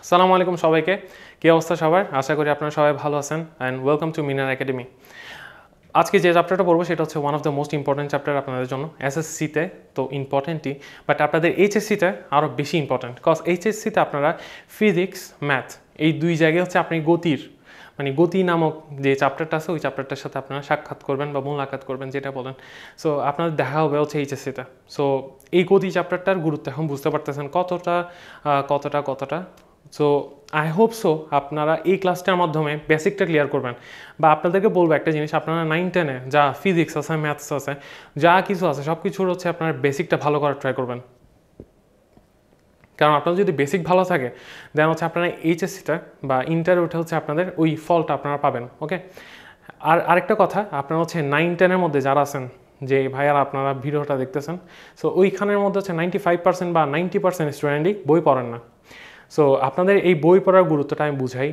আসসালামু আলাইকুম সবাইকে। কী অবস্থা সবার? আশা করি আপনারা সবাই ভালো আছেন and welcome to Minar academy. আজকে যে চ্যাপ্টারটা পড়বো সেটা হচ্ছে one of the most important chapter আপনাদের জন্য। এসএসসিতে তো ইম্পর্টেন্টই, বাট আপনাদের এইচএসসিতে আরও বেশি ইম্পর্টেন্ট, কজ এইচএসসিতে আপনারা ফিজিক্স ম্যাথ এই দুই জায়গায় হচ্ছে আপনি গতি নামক যে চ্যাপ্টারটা আছে ওই চ্যাপ্টারটার সাথে আপনারা সাক্ষাৎ করবেন বা মোলাকাত করবেন, যেটা বলেন। সো আপনাদের দেখা হবে হচ্ছে এইচএসসিতে। সো এই গতি চ্যাপ্টারটার গুরুত্ব এখন বুঝতে পারতেছেন কতটা। সো আই হোপ সো আপনারা এই ক্লাসটার মাধ্যমে বেসিকটা ক্লিয়ার করবেন। বা আপনাদেরকে বলবো একটা জিনিস, আপনারা 9-10-এ যা ফিজিক্স আছে, ম্যাথস আছে, যা কিছু আছে সব কিছুর হচ্ছে আপনারা বেসিকটা ভালো করার ট্রাই করবেন। কারণ আপনার যদি বেসিক ভালো থাকে দেন হচ্ছে আপনারা এইচএসসিটা বা ইন্টারে উঠে হচ্ছে আপনাদের ওই ফলটা আপনারা পাবেন। ওকে, আর আরেকটা কথা, আপনারা হচ্ছে 9-10-এর মধ্যে যারা আছেন, যে ভাইয়ারা আপনারা ভিডিওটা দেখতেছেন, সো ওইখানের মধ্যে হচ্ছে 95% বা 90% স্টুডেন্টই বই পড়েন না। সো আপনাদের এই বই পড়ার গুরুত্বটা আমি বুঝাই।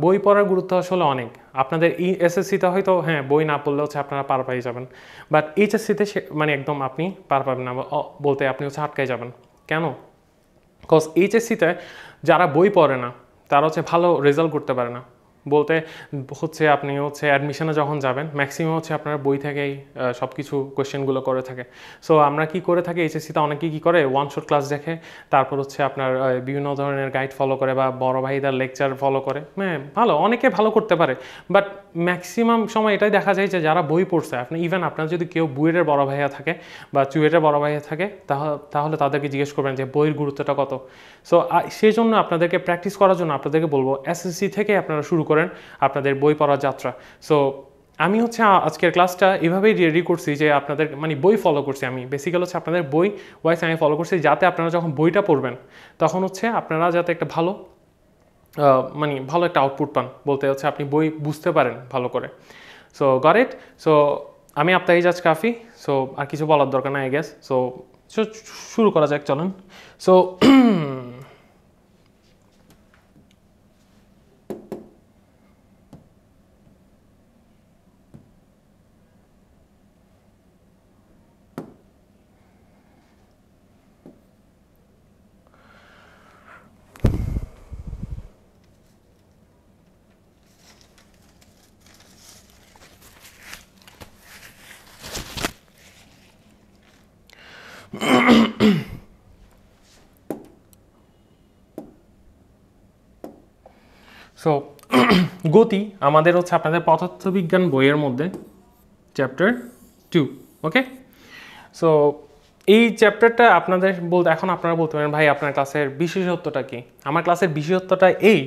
বই পড়ার গুরুত্ব আসলে অনেক। আপনাদের এই এসএসসিতে হয়তো হ্যাঁ বই না পড়লে হচ্ছে আপনারা পার পেয়ে যাবেন, বাট এইচএসসিতে মানে একদম আপনি পার পাবেন না, বলতে আপনি হচ্ছে আটকাই যাবেন। কেন? কজ এইচএসসিতে যারা বই পড়ে না তারা হচ্ছে ভালো রেজাল্ট করতে পারে না। বলতে হচ্ছে আপনি হচ্ছে অ্যাডমিশনে যখন যাবেন ম্যাক্সিমাম হচ্ছে আপনার বই থেকেই সব কিছু কোয়েশ্চেনগুলো করে থাকে। সো আমরা কি করে থাকি এইচএসসিতে, অনেকেই কী করে ওয়ান শট ক্লাস দেখে, তারপর হচ্ছে আপনার বিভিন্ন ধরনের গাইড ফলো করে বা বড় ভাইদের লেকচার ফলো করে। হ্যাঁ ভালো, অনেকে ভালো করতে পারে, বাট ম্যাক্সিমাম সময় এটাই দেখা যায় যে যারা বই পড়ছে, আপনি ইভেন আপনার যদি কেউ বুয়েটের বড় ভাইয়া থাকে বা চুয়েটের বড় ভাইয়া থাকে তাহলে তাদেরকে জিজ্ঞেস করবেন যে বইয়ের গুরুত্বটা কত। সো সেই জন্য আপনাদেরকে প্র্যাকটিস করার জন্য আপনাদেরকে বলবো এসএসসি থেকে আপনারা শুরু করেন আপনাদের বই পড়ার যাত্রা। সো আমি হচ্ছে আজকের ক্লাসটা এভাবেই রেডি করছি যে আপনাদের মানে বই ফলো করছি, আমি বেসিক্যালি হচ্ছে আপনাদের বই ওয়াইজ আমি ফলো করছি, যাতে আপনারা যখন বইটা পড়বেন তখন হচ্ছে আপনারা যাতে একটা ভালো ভালো একটা আউটপুট পান, বলতে হচ্ছে আপনি বই বুঝতে পারেন ভালো করে। So got it. সো আমি আপনার জাজ কাফি। সো আর কিছু বলার দরকার নাই আই গেস। সো শুরু করা যাক, চলেন। সো সো গতি আমাদের হচ্ছে আপনাদের পদার্থবিজ্ঞান বইয়ের মধ্যে চ্যাপ্টার 2। ওকে, সো এই চ্যাপ্টারটা আপনাদের বলতে এখন আপনারা বলতে পারেন ভাই আপনার ক্লাসের বিশেষত্বটা কি? আমার ক্লাসের বিশেষত্বটা এই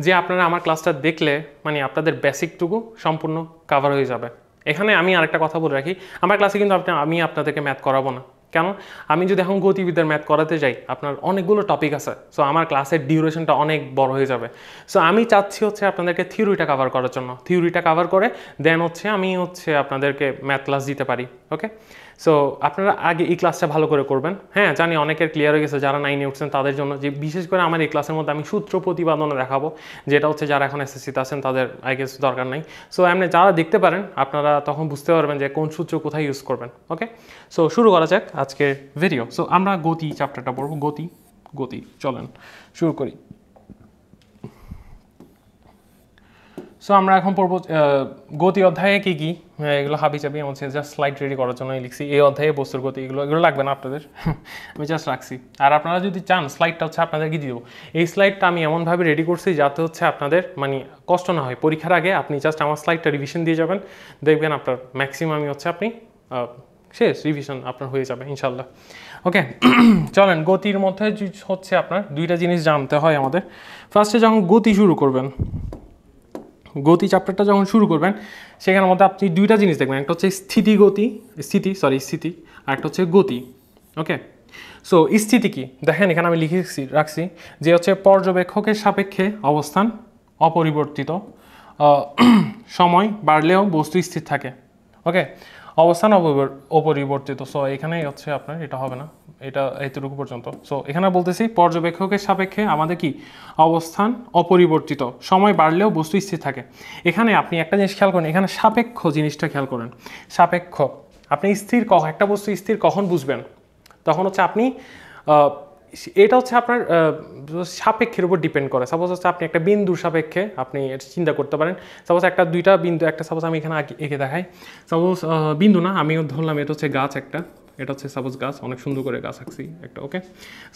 যে আপনারা আমার ক্লাসটা দেখলে মানে আপনাদের বেসিকটুকু সম্পূর্ণ কাভার হয়ে যাবে। এখানে আমি আরেকটা কথা বলে রাখি, আমার ক্লাসে কিন্তু আমি আপনাদেরকে ম্যাথ করাবো না। কেন? আমি যদি এখন গতিবিদ্যার ম্যাথ করাতে যাই আপনার অনেকগুলো টপিক আছে, সো আমার ক্লাসের ডিউরেশনটা অনেক বড় হয়ে যাবে। সো আমি চাচ্ছি হচ্ছে আপনাদেরকে থিওরিটা কাভার করার জন্য, থিওরিটা কাভার করে দেন হচ্ছে আমি হচ্ছে আপনাদেরকে ম্যাথ ক্লাস দিতে পারি। ওকে, সো আপনারা আগে এই ক্লাসটা ভালো করে করবেন। হ্যাঁ জানি অনেকের ক্লিয়ার হয়ে গেছে, যারা 9-এ উঠছেন তাদের জন্য, যে বিশেষ করে আমার এই ক্লাসের মধ্যে আমি সূত্র প্রতিপাদনে দেখাবো, যেটা হচ্ছে যারা এখন এসএসসিতে আছেন তাদের আই গেস দরকার নাই। সো এমনি যারা দেখতে পারেন আপনারা তখন বুঝতে পারবেন যে কোন সূত্র কোথায় ইউজ করবেন। ওকে, সো শুরু করা যাক আজকের ভিডিও। সো আমরা গতি চ্যাপ্টারটা পড়বো। গতি চলেন শুরু করি। সো আমরা এখন পড়বো গতি অধ্যায়ে কী কী, এগুলো হাবিজাবি হচ্ছে জাস্ট স্লাইড রেডি করার জন্যই লিখছি। এই অধ্যায়ে বস্তুর গতি এগুলো লাগবে না আপনাদের, আমি জাস্ট রাখছি। আর আপনারা যদি চান স্লাইডটা হচ্ছে আপনাদেরকে দিয়ে দেবো। এই স্লাইডটা আমি এমনভাবে রেডি করছি যাতে হচ্ছে আপনাদের কষ্ট না হয়। পরীক্ষার আগে আপনি জাস্ট আমার স্লাইডটা রিভিশন দিয়ে যাবেন, দেখবেন আপনার ম্যাক্সিমামই হচ্ছে আপনি শেষ রিভিশন আপনার হয়ে যাবে ইনশাল্লাহ। ওকে, চলেন। গতির মধ্যে হচ্ছে আপনার দুইটা জিনিস জানতে হয় আমাদের। ফার্স্টে যখন গতি শুরু করবেন, গতি চ্যাপ্টারটা যখন শুরু করবেন সেখানের মধ্যে আপনি দুইটা জিনিস দেখবেন, একটা হচ্ছে স্থিতি, আর একটা হচ্ছে গতি। ওকে, সো স্থিতি কি দেখেন, এখানে আমি লিখে রাখছি যে হচ্ছে পর্যবেক্ষকের সাপেক্ষে অবস্থান অপরিবর্তিত, সময় বাড়লেও বস্তু স্থির থাকে। ওকে, অবস্থান অপরিবর্তিত। সো এখানেই হচ্ছে আপনার এটা হবে না, এটা এতটুকু পর্যন্ত। সো এখানে বলতেছি পর্যবেক্ষকের সাপেক্ষে আমাদের কি অবস্থান অপরিবর্তিত, সময় বাড়লেও বস্তু স্থির থাকে। এখানে আপনি একটা জিনিস খেয়াল করেন, এখানে সাপেক্ষ জিনিসটা খেয়াল করেন। সাপেক্ষ, আপনি একটা বস্তু স্থির কখন বুঝবেন? তখন হচ্ছে আপনি এটা হচ্ছে আপনার সাপেক্ষের উপর ডিপেন্ড করে। সাপোজ হচ্ছে আপনি একটা বিন্দুর সাপেক্ষে আপনি চিন্তা করতে পারেন। সাপোজ একটা দুইটা বিন্দু, একটা সাপোজ আমি এখানে এঁকে দেখাই। সাপোজ বিন্দু না, আমিও ধরলাম এটা হচ্ছে গাছ একটা, এটা হচ্ছে সাপোজ গাছ, অনেক সুন্দর করে গাছ আঁকছি একটা, ওকে।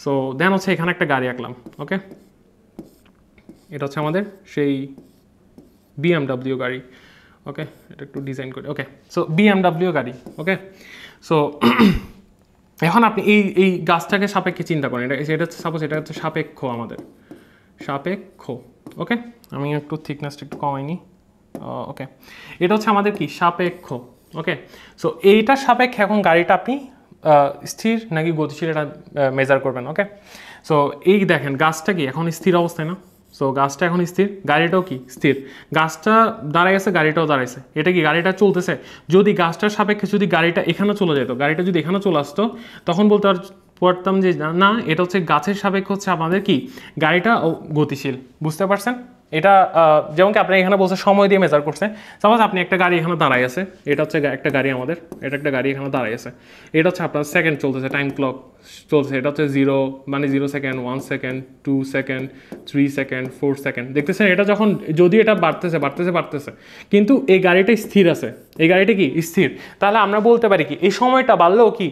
সো দেন হচ্ছে এখানে একটা গাড়ি আঁকলাম, ওকে। এটা হচ্ছে আমাদের সেই BMW গাড়ি, ওকে। এটা একটু ডিজাইন করি, ওকে। সো BMW গাড়ি, ওকে। সো এখন আপনি এই গাছটাকে সাপেক্ষে চিন্তা করেন, এটা হচ্ছে সাপোজ এটা হচ্ছে সাপেক্ষ, আমাদের সাপেক্ষ, ওকে। আমি একটু থিকনেসটা একটু কমাইনি, ওকে। এটা হচ্ছে আমাদের কি সাপেক্ষ, ওকে। সো এইটার সাপেক্ষে এখন গাড়িটা আপনি স্থির নাকি গতিশীল এটা মেজার করবেন, ওকে। সো এই দেখেন গাছটা কি এখন স্থির অবস্থায় না? সো গাছটা এখন স্থির, গাড়িটাও কি স্থির। গাছটা দাঁড়ায় আছে, গাড়িটাও দাঁড়াইছে, এটা কি গাড়িটা চলতেছে। যদি গাছটার সাপেক্ষে যদি গাড়িটা এখানে চলে যেত, গাড়িটা যদি এখানে চলে আসতো, তখন বলতে পারতাম যে না, এটা হচ্ছে গাছের সাপেক্ষে হচ্ছে আমাদের কি গাড়িটা গতিশীল। বুঝতে পারছেন? এটা যেমন কি আপনি এখানে বলছে সময় দিয়ে মেজার করছে। সাপোজ আপনি একটা গাড়ি এখানে দাঁড়াই আছে, এটা হচ্ছে একটা গাড়ি আমাদের, এটা একটা গাড়ি এখানে দাঁড়াই আছে, এটা হচ্ছে আপনার সেকেন্ড চলতেছে, টাইম ক্লক চলছে, এটা হচ্ছে 0 মানে 0 second, 1 second, 2 second, 3 second, 4 second. দেখতেছেন এটা যখন যদি এটা বাড়তেছে, কিন্তু এই গাড়িটা স্থির আছে, এই গাড়িটা কি স্থির। তাহলে আমরা বলতে পারি কি এই সময়টা বাড়লেও কি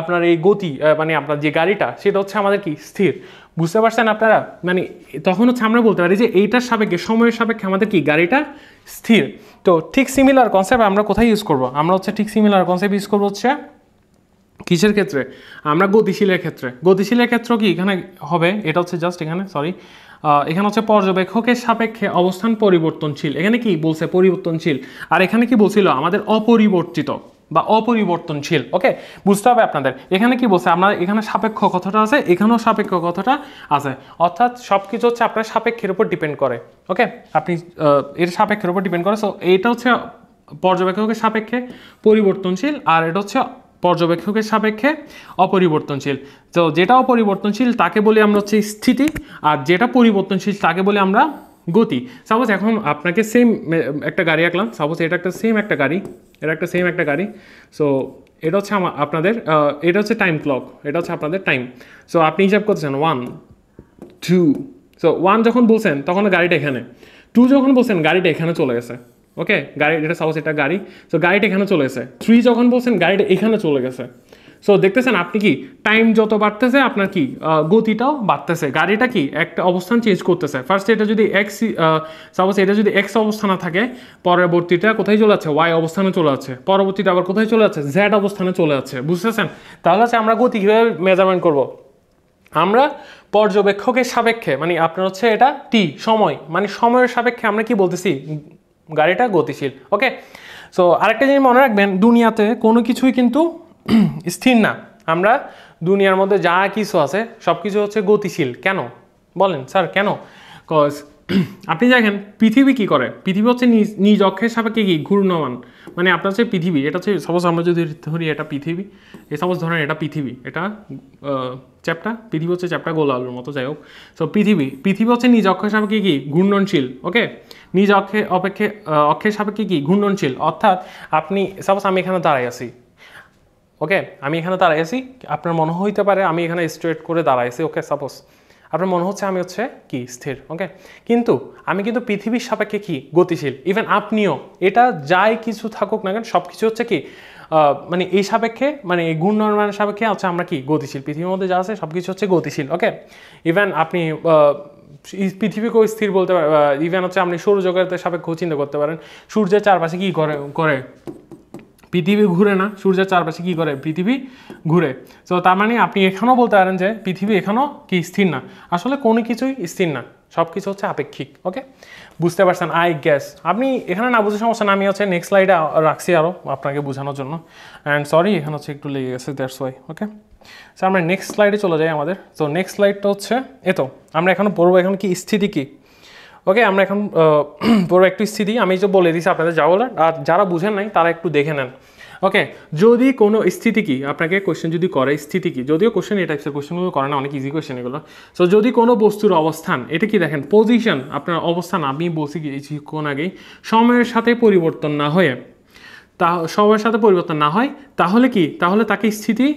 আপনার এই গতি মানে আপনার যে গাড়িটা সেটা হচ্ছে আমাদের কি স্থির। বুঝতে পারছেন আপনারা? মানে তখন হচ্ছে আমরা বলতে পারি যে এইটার সাপেক্ষে, সময়ের সাপেক্ষে আমাদের কি গাড়িটা স্থির। তো ঠিক সিমিলার কনসেপ্ট আমরা কোথায় ইউজ করব? আমরা হচ্ছে ঠিক সিমিলার কনসেপ্ট ইউজ করবো হচ্ছে কিসের ক্ষেত্রে? আমরা গতিশীলের ক্ষেত্রে। গতিশীলের ক্ষেত্র কি এখানে হবে, এটা হচ্ছে জাস্ট এখানে এখানে হচ্ছে পর্যবেক্ষকের সাপেক্ষে অবস্থান পরিবর্তনশীল। এখানে কি বলছে? পরিবর্তনশীল। আর এখানে কি বলছিল? আমাদের অপরিবর্তিত বা অপরিবর্তনশীল, ওকে। বুঝতে হবে আপনাদের এখানে কি বলছে। আমরা এখানে সাপেক্ষ কথাটা আছে, এখানেও সাপেক্ষ কথাটা আছে, অর্থাৎ সব কিছু হচ্ছে আপনার সাপেক্ষের উপর ডিপেন্ড করে, ওকে। আপনি এর সাপেক্ষের উপর ডিপেন্ড করে। সো এইটা হচ্ছে পর্যবেক্ষকের সাপেক্ষে পরিবর্তনশীল, আর এটা হচ্ছে পর্যবেক্ষকের সাপেক্ষে অপরিবর্তনশীল। তো যেটা অপরিবর্তনশীল তাকে বলি আমরা হচ্ছে স্থিতি, আর যেটা পরিবর্তনশীল তাকে বলি আমরা গতি। সাপোজ এখন আপনাকে সেম একটা গাড়ি আঁকলাম, সাপোজ এটা একটা সেম একটা গাড়ি, এটা একটা সেম একটা গাড়ি। সো এটা হচ্ছে আপনাদের এটা হচ্ছে টাইম ক্লক, এটা হচ্ছে আপনাদের টাইম। সো আপনি হিসাব করতেছেন 1 2। সো 1 যখন বলছেন তখন গাড়িটা এখানে, 2 যখন বলছেন গাড়িটা এখানে চলে গেছে, ওকে। গাড়ি এটা সাপোজ এটা গাড়ি, সো গাড়িটা এখানে চলে গেছে। 3 যখন বলছেন গাড়িটা এখানে চলে গেছে। সো দেখতেছেন আপনি কি টাইম যত বাড়তেছে আপনার কি গতিটাও বাড়তেছে, গাড়িটা কি একটা অবস্থান চেঞ্জ করতেছে। ফার্স্ট এটা যদি এক্স, সাপোজ এটা যদি এক্স অবস্থানে থাকে, পরবর্তীটা কোথায় চলে যাচ্ছে? ওয়াই অবস্থানে চলে যাচ্ছে, পরবর্তীটা আবার কোথায় চলে যাচ্ছে? জেড অবস্থানে চলে যাচ্ছে। বুঝতেছেন? তাহলে হচ্ছে আমরা গতি কীভাবে মেজারমেন্ট করব? আমরা পর্যবেক্ষকের সাপেক্ষে, মানে আপনার হচ্ছে এটা টি সময়, মানে সময়ের সাপেক্ষে আমরা কি বলতেছি? গাড়িটা গতিশীল, ওকে। সো আরেকটা জিনিস মনে রাখবেন, দুনিয়াতে কোনো কিছুই কিন্তু স্থির না। আমরা দুনিয়ার মধ্যে যা কিছু আছে সব কিছু হচ্ছে গতিশীল। কেন বলেন স্যার, কেন? কজ আপনি দেখেন পৃথিবী কি করে, পৃথিবী হচ্ছে নিজ অক্ষের সাপেক্ষে কি ঘূর্ণমান। মানে আপনার হচ্ছে পৃথিবী, এটা হচ্ছে সাপোজ আমরা যদি ধরি এটা পৃথিবী, এই সাপোজ ধরেন এটা পৃথিবী, এটা চ্যাপ্টা, পৃথিবী হচ্ছে চ্যাপ্টা গোল আলুর মতো, যাই হোক। সো পৃথিবী হচ্ছে নিজ অক্ষের সাপেক্ষে কি ঘূর্ণনশীল, ওকে। নিজ অক্ষের সাপেক্ষে কি ঘূর্ণনশীল, অর্থাৎ আপনি সাপোজ আমি এখানে দাঁড়াই আছি, ওকে। আমি এখানে দাঁড়াই আছি, আপনার মনে হইতে পারে আমি এখানে স্ট্রেট করে দাঁড়াইছি, ওকে। সাপোজ আপনার মনে হচ্ছে আমি হচ্ছে কি স্থির, ওকে। কিন্তু আমি কিন্তু পৃথিবীর সাপেক্ষে কি গতিশীল। ইভেন আপনিও, এটা যাই কিছু থাকুক না কেন সব কিছু হচ্ছে কি মানে এই সাপেক্ষে, মানে এই ঘূর্ণনের সাপেক্ষে হচ্ছে আমরা কি গতিশীল। পৃথিবীর মধ্যে যা আছে সব কিছু হচ্ছে গতিশীল, ওকে। ইভেন আপনি পৃথিবীকেও স্থির বলতে পারেন। ইভেন হচ্ছে আপনি সৌরজগতের সাপেক্ষেও চিন্তা করতে পারেন। সূর্যের চারপাশে কি করে পৃথিবী ঘুরে না, সূর্যের চারপাশে কি করে? পৃথিবী ঘুরে। তো তার মানে আপনি এখানেও বলতে পারেন যে পৃথিবী এখানেও কি স্থির না। আসলে কোনো কিছুই স্থির না, সব কিছু হচ্ছে আপেক্ষিক, ওকে। বুঝতে পারছেন আই গ্যাস? আপনি এখানে না বুঝে সমস্যা না, আমি হচ্ছে নেক্সট স্লাইডে রাখছি আরও আপনাকে বোঝানোর জন্য। অ্যান্ড সরি এখানে হচ্ছে একটু লেগে গেছে, দ্যাটস ওয়াই, ওকে। সো আমরা নেক্সট স্লাইডে চলে যাই আমাদের। তো নেক্সট স্লাইডটা হচ্ছে এতো আমরা এখন পড়বো এখন কি স্থিতি কী, ওকে। আমরা এখন পড়বো একটু স্থিতি। আমি যে বলে দিচ্ছি আপনাদের যা বলার, আর যারা বুঝেন নাই তারা একটু দেখে নেন, ওকে। যদি কোনো স্থিতি কি আপনাকে কোয়েশ্চেন যদি করে স্থিতি কি, যদিও কোয়েশ্চেন এই টাইপসের কোয়েশ্চেনগুলো করে না, অনেক ইজি কোয়েশ্চেন এগুলো। সো যদি কোনো বস্তুর অবস্থান, এটা কি দেখেন পজিশন, আপনার অবস্থান, আমি বলছি কিছুক্ষণ আগেই, সময়ের সাথে পরিবর্তন না হয়ে, সময়ের সাথে পরিবর্তন না হয়, তাহলে কি, তাহলে তাকে স্থিতি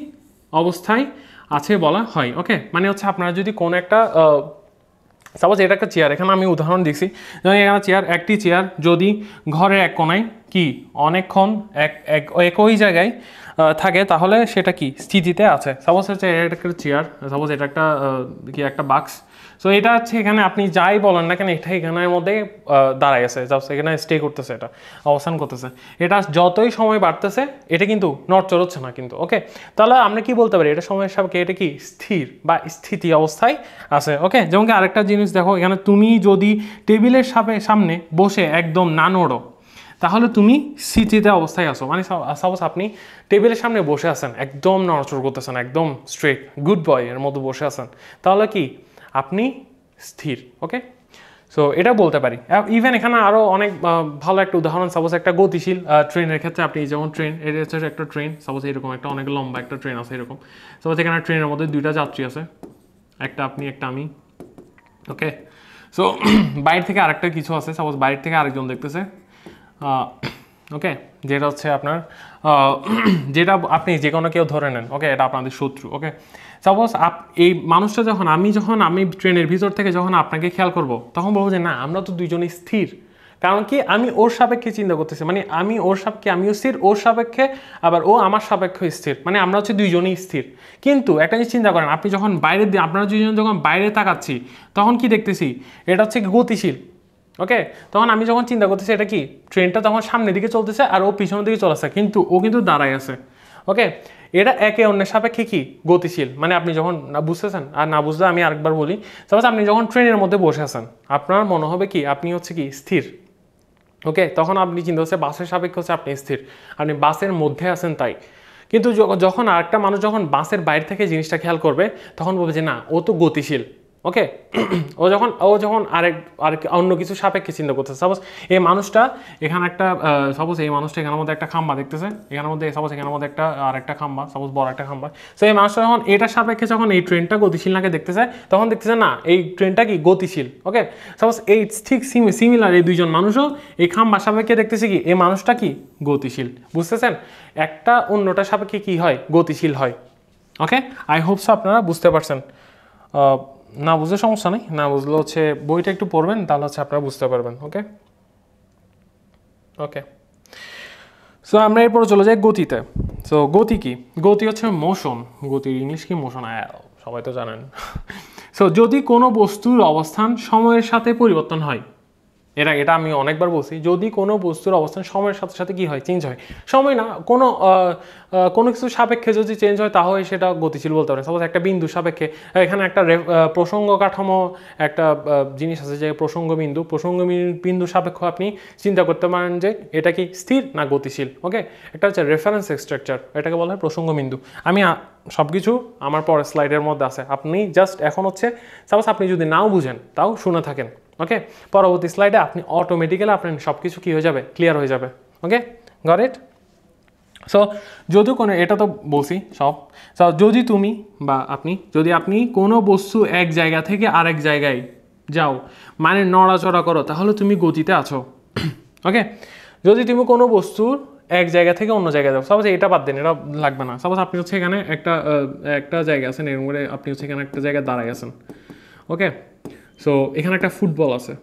অবস্থায় আছে বলা হয়। ওকে, মানে হচ্ছে আপনারা যদি কোনো একটা সাপোজ এটা একটা চেয়ার, এখানে আমি উদাহরণ দিচ্ছি, যেমন এখানে চেয়ার, একটি চেয়ার যদি ঘরের এক কোনায় কি অনেকক্ষণ একই জায়গায় থাকে তাহলে সেটা কি স্থিতিতে আছে। সাপোজ হচ্ছে এটা একটা চেয়ার, সাপোজ এটা একটা কি একটা বাক্স। সো এটা হচ্ছে এখানে আপনি যাই বলেন না কেন এটা এখানের মধ্যে দাঁড়াই আছে, জাস্ট এখানে স্টে করতেছে, এটা অবস্থান করতেছে। এটা যতই সময় বাড়তেছে এটা কিন্তু নড়চড় হচ্ছে না কিন্তু। ওকে, তাহলে আমরা কি বলতে পারি, এটা সময়ের সাপেক্ষে এটা কি স্থির বা স্থিতি অবস্থায় আছে। ওকে, যেমন কি আরেকটা জিনিস দেখো, এখানে তুমি যদি টেবিলের সামনে বসে একদম না নড়ো তাহলে তুমি স্থিতিতে অবস্থায় আসো। মানে সাপোজ আপনি টেবিলের সামনে বসে আছেন, একদম নড়চড় করতেছেন, একদম স্ট্রেট গুড বয় এর মতো বসে আছেন, তাহলে কি আপনি স্থির। ওকে, সো এটা বলতে পারি। ইভেন এখানে আরও অনেক ভালো একটা উদাহরণ, সাপোজ একটা গতিশীল ট্রেনের ক্ষেত্রে আপনি যেমন ট্রেন, এটা হচ্ছে একটা ট্রেন, সাপোজ এরকম একটা অনেক লম্বা একটা ট্রেন আছে এরকম। সাপোজ এখানে ট্রেনের মধ্যে দুইটা যাত্রী আছে, একটা আপনি একটা আমি। ওকে, সো বাইরে থেকে আরেকটা কিছু আছে, সাপোজ বাইরে থেকে আরেকজন দেখতেছে। ওকে, যেটা হচ্ছে আপনার যেটা আপনি যে কোনো কেউ ধরে নেন, ওকে, এটা আপনাদের শত্রু। ওকে, সাপোজ এই মানুষটা যখন আমি ট্রেনের ভিতর থেকে যখন আপনাকে খেয়াল করব তখন বলবো যে না আমরা তো দুইজনই স্থির। কারণ কি আমি ওর সাপেক্ষে চিন্তা করতেছি, মানে আমি ওর সাপেক্ষে আমিও স্থির, ওর সাপেক্ষে আবার ও আমার সাপেক্ষে স্থির, মানে আমরা হচ্ছে দুইজনই স্থির। কিন্তু একটা জিনিস চিন্তা করেন, আপনি যখন আপনারা দুইজন যখন বাইরে তাকাচ্ছি তখন কি দেখতেছি, এটা হচ্ছে গতিশীল। ওকে, তখন আমি যখন চিন্তা করতেছি এটা কি ট্রেনটা তখন সামনের দিকে চলতেছে আর ও পিছনের দিকে চলেছে, কিন্তু ও কিন্তু দাঁড়ায় আছে। ওকে, এটা একে অন্যের সাপেক্ষে কি গতিশীল। মানে আপনি যখন না বুঝতেছেন, আর না বুঝলে আমি আরেকবার বলি, সাপোজ আপনি যখন ট্রেনের মধ্যে বসে আছেন আপনার মনে হবে কি আপনি হচ্ছে কি স্থির। ওকে, তখন আপনি চিন্তা হচ্ছে বাসের সাপেক্ষে হচ্ছে আপনি স্থির, আপনি বাসের মধ্যে আছেন তাই। কিন্তু যখন আরেকটা মানুষ যখন বাসের বাইরে থেকে জিনিসটা খেয়াল করবে তখন বলবে যে না ও তো গতিশীল। ওকে, ও যখন আরেক অন্য কিছু সাপেক্ষে চিন্তা করতেছে, সাপোজ এই মানুষটা এখানে একটা সাপোজ এই মানুষটা এখানের মধ্যে একটা খাম্বা দেখতেছে, এখানের মধ্যে সাপোজ এখানের মধ্যে একটা আর একটা খাম্বা, সাপোজ বড় একটা খাম্বা। সো এই মানুষটা যখন এটার সাপেক্ষে যখন এই ট্রেনটা গতিশীল নাকে দেখতেছে তখন দেখতেছে না এই ট্রেনটা কি গতিশীল। ওকে, সাপোজ এই ঠিক সিমিলার এই দুইজন মানুষও এই খাম্বার সাপেক্ষে দেখতেছে কি এই মানুষটা কি গতিশীল। বুঝতেছেন, একটা অন্যটার সাপেক্ষে কি হয় গতিশীল হয়। ওকে, আই হোপ সো আপনারা বুঝতে পারছেন। না বুঝলে সমস্যা নেই, না বুঝলে হচ্ছে বইটা একটু পড়বেন তাহলে হচ্ছে আপনারা বুঝতে পারবেন। ওকে ওকে, সো আমরা এরপরে চলে যাই গতিতে। সো গতি কি, গতি হচ্ছে মোশন, গতির ইংলিশ কি মোশন, সবাই তো জানেন। সো যদি কোনো বস্তুর অবস্থান সময়ের সাথে পরিবর্তন হয়, এটা আমি অনেকবার বলছি, যদি কোনো বস্তুর অবস্থান সময়ের সাথে সাথে কি হয় চেঞ্জ হয়, সময় না কোনো কিছু সাপেক্ষে যদি চেঞ্জ হয় তাহলে সেটা গতিশীল বলতে পারে। সাপোজ একটা বিন্দু সাপেক্ষে, এখানে একটা প্রসঙ্গ কাঠামো একটা জিনিস আছে যে প্রসঙ্গ বিন্দু সাপেক্ষ আপনি চিন্তা করতে পারেন যে এটা কি স্থির না গতিশীল। ওকে, একটা হচ্ছে রেফারেন্স স্ট্রাকচার, এটাকে বলা হয় প্রসঙ্গ বিন্দু। আমি সব কিছু আমার পরের স্লাইডের মধ্যে আছে, আপনি জাস্ট এখন হচ্ছে সাপোজ আপনি যদি নাও বুঝেন তাও শুনে থাকেন। ওকে, পরবর্তী স্লাইডে আপনি অটোমেটিক্যালি আপনার সব কিছু কী হয়ে যাবে ক্লিয়ার হয়ে যাবে। ওকে, গট ইট। সো যদি কোনো, এটা তো বলছি সব। সো যদি আপনি কোনো বস্তু এক জায়গা থেকে আরেক জায়গায় যাও মানে নড়াচড়া করো তাহলে তুমি গতিতে আছো। ওকে, যদি তুমি কোনো বস্তুর এক জায়গা থেকে অন্য জায়গায় যাও, সাপোজ এটা বাদ দেন, এটা লাগবে না। সাপোজ আপনি হচ্ছে এখানে একটা জায়গা আছেন, এরকম করে আপনি হচ্ছে এখানে একটা জায়গায় দাঁড়ায় আছেন। ওকে, সো এখানে একটা ফুটবল আছে,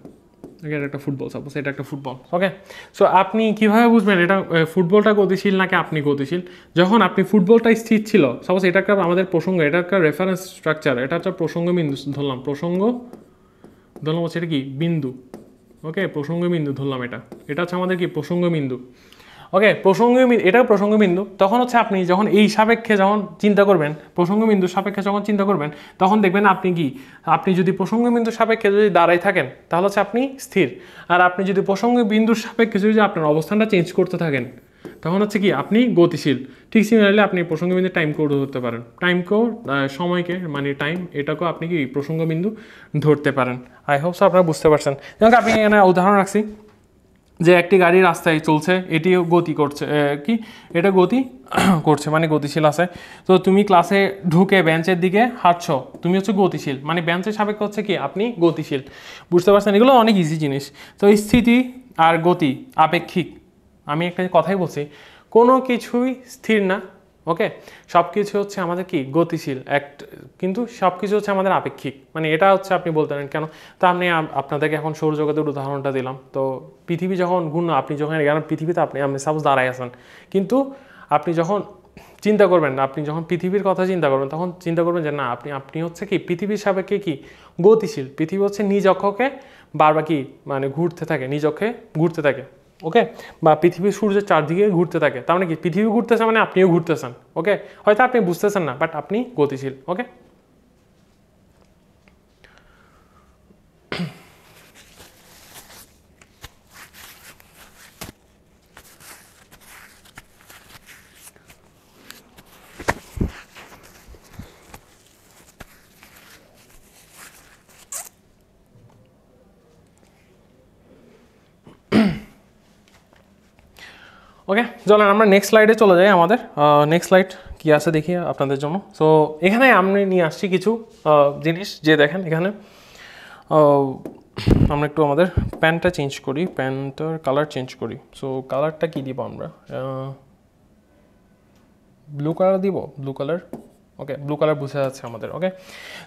এটা একটা ফুটবল, সাপোজ এটা একটা ফুটবল। ওকে, সো আপনি কীভাবে বুঝবেন এটা ফুটবলটা গতিশীল নাকি আপনি গতিশীল? যখন আপনি ফুটবলটা স্থির ছিল, সাপোজ এটা একটা আমাদের প্রসঙ্গ, এটা একটা রেফারেন্স স্ট্রাকচার, এটা হচ্ছে প্রসঙ্গ বিন্দু ধরলাম হচ্ছে এটা কি বিন্দু। ওকে, প্রসঙ্গ বিন্দু ধরলাম, এটা হচ্ছে আমাদের কি প্রসঙ্গ বিন্দু। ওকে, এটাও প্রসঙ্গ বিন্দু। তখন হচ্ছে আপনি যখন এই সাপেক্ষে যখন চিন্তা করবেন, প্রসঙ্গ বিন্দুর সাপেক্ষে যখন চিন্তা করবেন তখন দেখবেন আপনি যদি প্রসঙ্গ বিন্দুর সাপেক্ষে যদি দাঁড়াই থাকেন তাহলে হচ্ছে আপনি স্থির। আর আপনি যদি প্রসঙ্গ বিন্দুর সাপেক্ষে যদি আপনার অবস্থানটা চেঞ্জ করতে থাকেন তখন হচ্ছে কি আপনি গতিশীল। ঠিক সিমিলারলি আপনি প্রসঙ্গ বিন্দু টাইম কোড ধরতে পারেন, সময়কে মানে টাইম, এটাকেও আপনি কি প্রসঙ্গ বিন্দু ধরতে পারেন। আই হোপ সো আপনারা বুঝতে পারছেন। যেমন আপনি এখানে উদাহরণ রাখছি যে একটি গাড়ি রাস্তায় চলছে, এটিও গতি করছে, এটা গতি করছে মানে গতিশীল আছে। তো তুমি ক্লাসে ঢুকে বেঞ্চের দিকে হাঁটছো, তুমি হচ্ছে গতিশীল, মানে বেঞ্চের সাপেক্ষে হচ্ছে কি আপনি গতিশীল। বুঝতে পারছেন, এগুলো অনেক ইজি জিনিস। তো স্থিতি আর গতি আপেক্ষিক। আমি একটা কথাই বলছি, কোনো কিছুই স্থির না ওকে, সব কিছু হচ্ছে আমাদের কি গতিশীল কিন্তু সব কিছু হচ্ছে আমাদের আপেক্ষিক, মানে এটা হচ্ছে আপনি বলতে পারেন কেন। তো আপনাদেরকে এখন সৌরজগতের উদাহরণটা দিলাম। তো পৃথিবী যখন ঘূর্ণ, আপনি যখন এখানে পৃথিবীতে আপনি সাপোজ দাঁড়ায় আছেন, কিন্তু আপনি যখন চিন্তা করবেন, আপনি যখন পৃথিবীর কথা চিন্তা করবেন, তখন চিন্তা করবেন যে না, আপনি হচ্ছে কি পৃথিবীর সাপেক্ষে কি গতিশীল। পৃথিবী হচ্ছে নিজ অক্ষকে বারবার কি মানে ঘুরতে থাকে, নিজ অক্ষে ঘুরতে থাকে। ওকে, বা পৃথিবী সূর্যের চারদিকে ঘুরতে থাকে, তার মানে কি পৃথিবী ঘুরতেছে মানে আপনিও ঘুরতেছেন। ওকে, হয়তো আপনি বুঝতেছেন না, বাট আপনি গতিশীল। ওকে, ওকে, চলেন আমরা নেক্সট স্লাইডে চলে যাই। আমাদের নেক্সট স্লাইড কী আছে দেখি আপনাদের জন্য। সো এখানে আমি নিয়ে আসছি কিছু জিনিস, যে দেখেন এখানে আমরা একটু আমাদের প্যান্টটা চেঞ্জ করি, প্যান্টটার কালার চেঞ্জ করি। সো কালারটা কী দিব আমরা, ব্লু কালার দিব, ব্লু কালার। ওকে, ব্লু কালার বোঝা যাচ্ছে আমাদের। ওকে,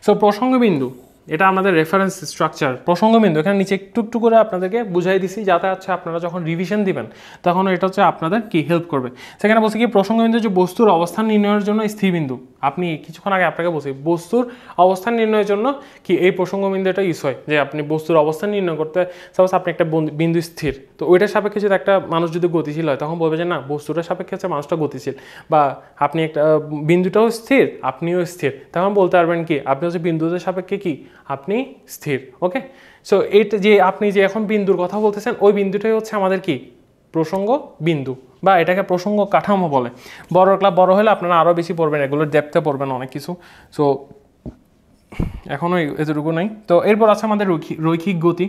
সো প্রসঙ্গবিন্দু, এটা আমাদের রেফারেন্স স্ট্রাকচার। প্রসঙ্গবিন্দু এখানে নিচে একটু একটু করে আপনাদেরকে বুঝাই দিছি, যাতে হচ্ছে আপনারা যখন রিভিশন দিবেন তখন এটা হচ্ছে আপনাদের কি হেল্প করবে। সেখানে বলছি কি প্রসঙ্গবিন্দু যে বস্তুর অবস্থান নির্ণয়ের জন্য স্থিরবিন্দু। আপনি কিছুক্ষণ আগে আপনাকে বলছি বস্তুর অবস্থান নির্ণয়ের জন্য কি এই প্রসঙ্গবিন্দুটা ইউজ হয়, যে আপনি বস্তুর অবস্থান নির্ণয় করতে, সাপোজ আপনি একটা বিন্দু স্থির, তো ওইটার সাপেক্ষে যদি একটা মানুষ যদি গতিশীল হয়, তখন বলবে যে না, বস্তুটার সাপেক্ষে হচ্ছে মানুষটা গতিশীল। বা আপনি একটা বিন্দুটাও স্থির, আপনিও স্থির, তখন বলতে পারবেন কি আপনি হচ্ছে বিন্দুদের সাপেক্ষে কি আপনি স্থির। ওকে, সো এটা যে আপনি যে এখন বিন্দুর কথা বলতেছেন, ওই বিন্দুটাই হচ্ছে আমাদের কি প্রসঙ্গ বিন্দু, বা এটাকে প্রসঙ্গ কাঠামো বলে। বড় ক্লাব বড় হলে আপনারা আরও বেশি পড়বেন, এগুলোর ডেপথে পড়বেন অনেক কিছু। সো এখনও এতটুকু নাই। তো এরপর আছে আমাদের রৈখিক গতি।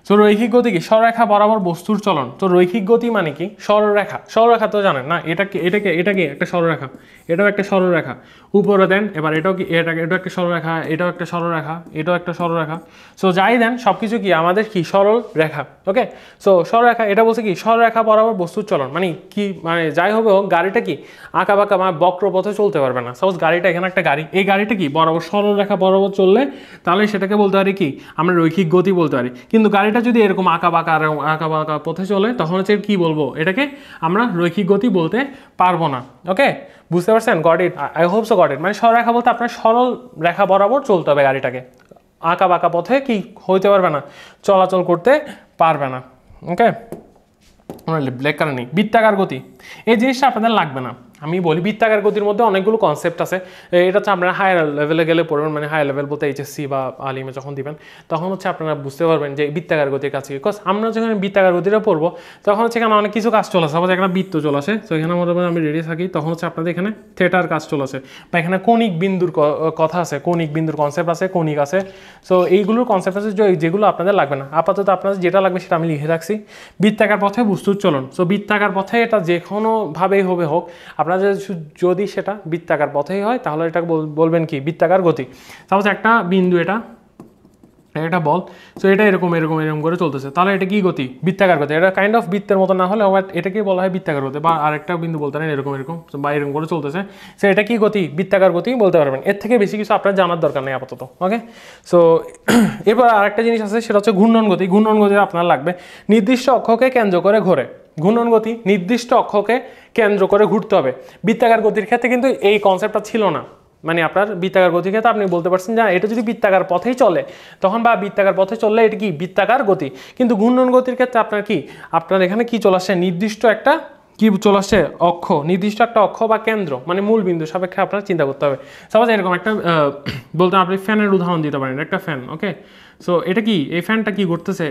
তো রৈখিক গতি কি সরলরেখা বরাবর বস্তুর চলন। তো রৈখিক গতি মানে কি সরলরেখা। সরলরেখা তো জানেন না, এটাকে একটা সরলরেখা, এটাও একটা সরলরেখা। উপরে দেন, এবার এটাও কি এটাও একটা সরলরেখা, এটাও একটা সরলরেখা, এটাও একটা সরলরেখা। সো যাই দেন সব কিছু কি আমাদের কি সরল রেখা। ওকে, সো সরলরেখা, এটা বলছে কি সরলরেখা বরাবর বস্তুর চলন, মানে কি মানে যাই হবে হোক গাড়িটা কি আঁকা বাঁকা মানে বক্র পথে চলতে পারবে না। সাপোজ গাড়িটা এখানে একটা গাড়ি, এই গাড়িটা কি বরাবর সরলরেখা বরাবর চললে তাহলে সেটাকে বলতে পারি কি আমরা রৈখিক গতি বলতে পারি। কিন্তু গাড়িটা যদি এরকম আঁকা বাঁকা পথে চলে, তখন হচ্ছে কি বলবো, এটাকে আমরা রৈখিক গতি বলতে পারবো না। ওকে, বুঝতে পারছেন? Got it, I hope so got it. মানে সরলরেখা বলতে আপনার সরল রেখা বরাবর চলতে হবে গাড়িটাকে, আঁকা বাঁকা পথে কি হইতে পারবে না, চলাচল করতে পারবে না। ওকে, ব্ল্যাক কালার নেই। বৃত্তাকার গতি, এই জিনিসটা আপনাদের লাগবে না। আমি বলি বৃত্তাকার গতির মধ্যে অনেকগুলো কনসেপ্ট আছে। এটা হচ্ছে আপনারা হায়ার লেভেলে গেলে পড়বেন, মানে হায়ার লেভেল বলতে এইচএসসি বা আলিমে যখন দিবেন, তখন হচ্ছে আপনারা বুঝতে পারবেন যে বৃত্তাকার গতির কাছে। বিকজ আমরা যখন বৃত্তাকার গতিটা পড়বো, তখন হচ্ছে এখানে অনেক কিছু কাজ চলে আসে। সাপোজ এখানে বৃত্ত চলে আসে, তো এখানে আমি রেডি থাকি, তখন হচ্ছে আপনাদের এখানে থিয়েটার কাজ চলে আসে, বা এখানে কৌণিক বিন্দুর কথা আছে, কৌণিক বিন্দুর কনসেপ্ট আছে, কৌণিক আছে। সো এইগুলোর কনসেপ্ট আছে যেগুলো আপনাদের লাগবে না। আপাতত আপনাদের যেটা লাগবে সেটা আমি লিখে রাখছি, বৃত্তাকার পথে বস্তুর চলন। সো বৃত্তাকার পথে এটা যে কোনোভাবেই হোক, আপনাদের যদি সেটা বৃত্তাকার পথেই হয়, তাহলে এটাকে বলবেন কি বৃত্তাকার গতি। সাপোজ একটা বিন্দু, এটা বল, সো এটা এরকম করে চলতেছে, তাহলে এটা কি গতি? বৃত্তাকার গতি। এটা কাইন্ড অফ বৃত্তের মতো না হলে এটাকেই বলা হয় বৃত্তাকার গতি। বা আরেকটা বিন্দু বলতে পারেন এরকম বা এরকম করে চলতেছে, সো এটা কি গতি? বৃত্তাকার গতি বলতে পারবেন। এর থেকে বেশি কিছু আপনার জানার দরকার নেই আপাতত। ওকে, সো এরপর আরেকটা জিনিস আছে, সেটা হচ্ছে ঘূর্ণন গতি। ঘূর্ণন গতি আপনার লাগবে নির্দিষ্ট অক্ষকে কেন্দ্র করে ঘোরে। ঘূর্ণন গতি নির্দিষ্ট অক্ষকে কেন্দ্র করে ঘুরতে হবে। বৃত্তাকার গতির ক্ষেত্রে কিন্তু এই কনসেপ্টটা ছিল না। মানে আপনার বৃত্তাকার গতির ক্ষেত্রে আপনি বলতে পারছেন যে এটা যদি বৃত্তাকার পথেই চলে, তখন বা বৃত্তাকার পথে চললে এটা কি বৃত্তাকার গতি। কিন্তু ঘূর্ণন গতির ক্ষেত্রে আপনার এখানে কি চলে আসছে, নির্দিষ্ট একটা কি চলে আসছে অক্ষ, নির্দিষ্ট একটা অক্ষ বা কেন্দ্র, মানে মূল বিন্দু সাপেক্ষে আপনার চিন্তা করতে হবে। সাপোজ এরকম একটা বলতে আপনি ফ্যানের উদাহরণ দিতে পারেন, একটা ফ্যান। ওকে, সো এটা কি এই ফ্যানটা কি করতেছে,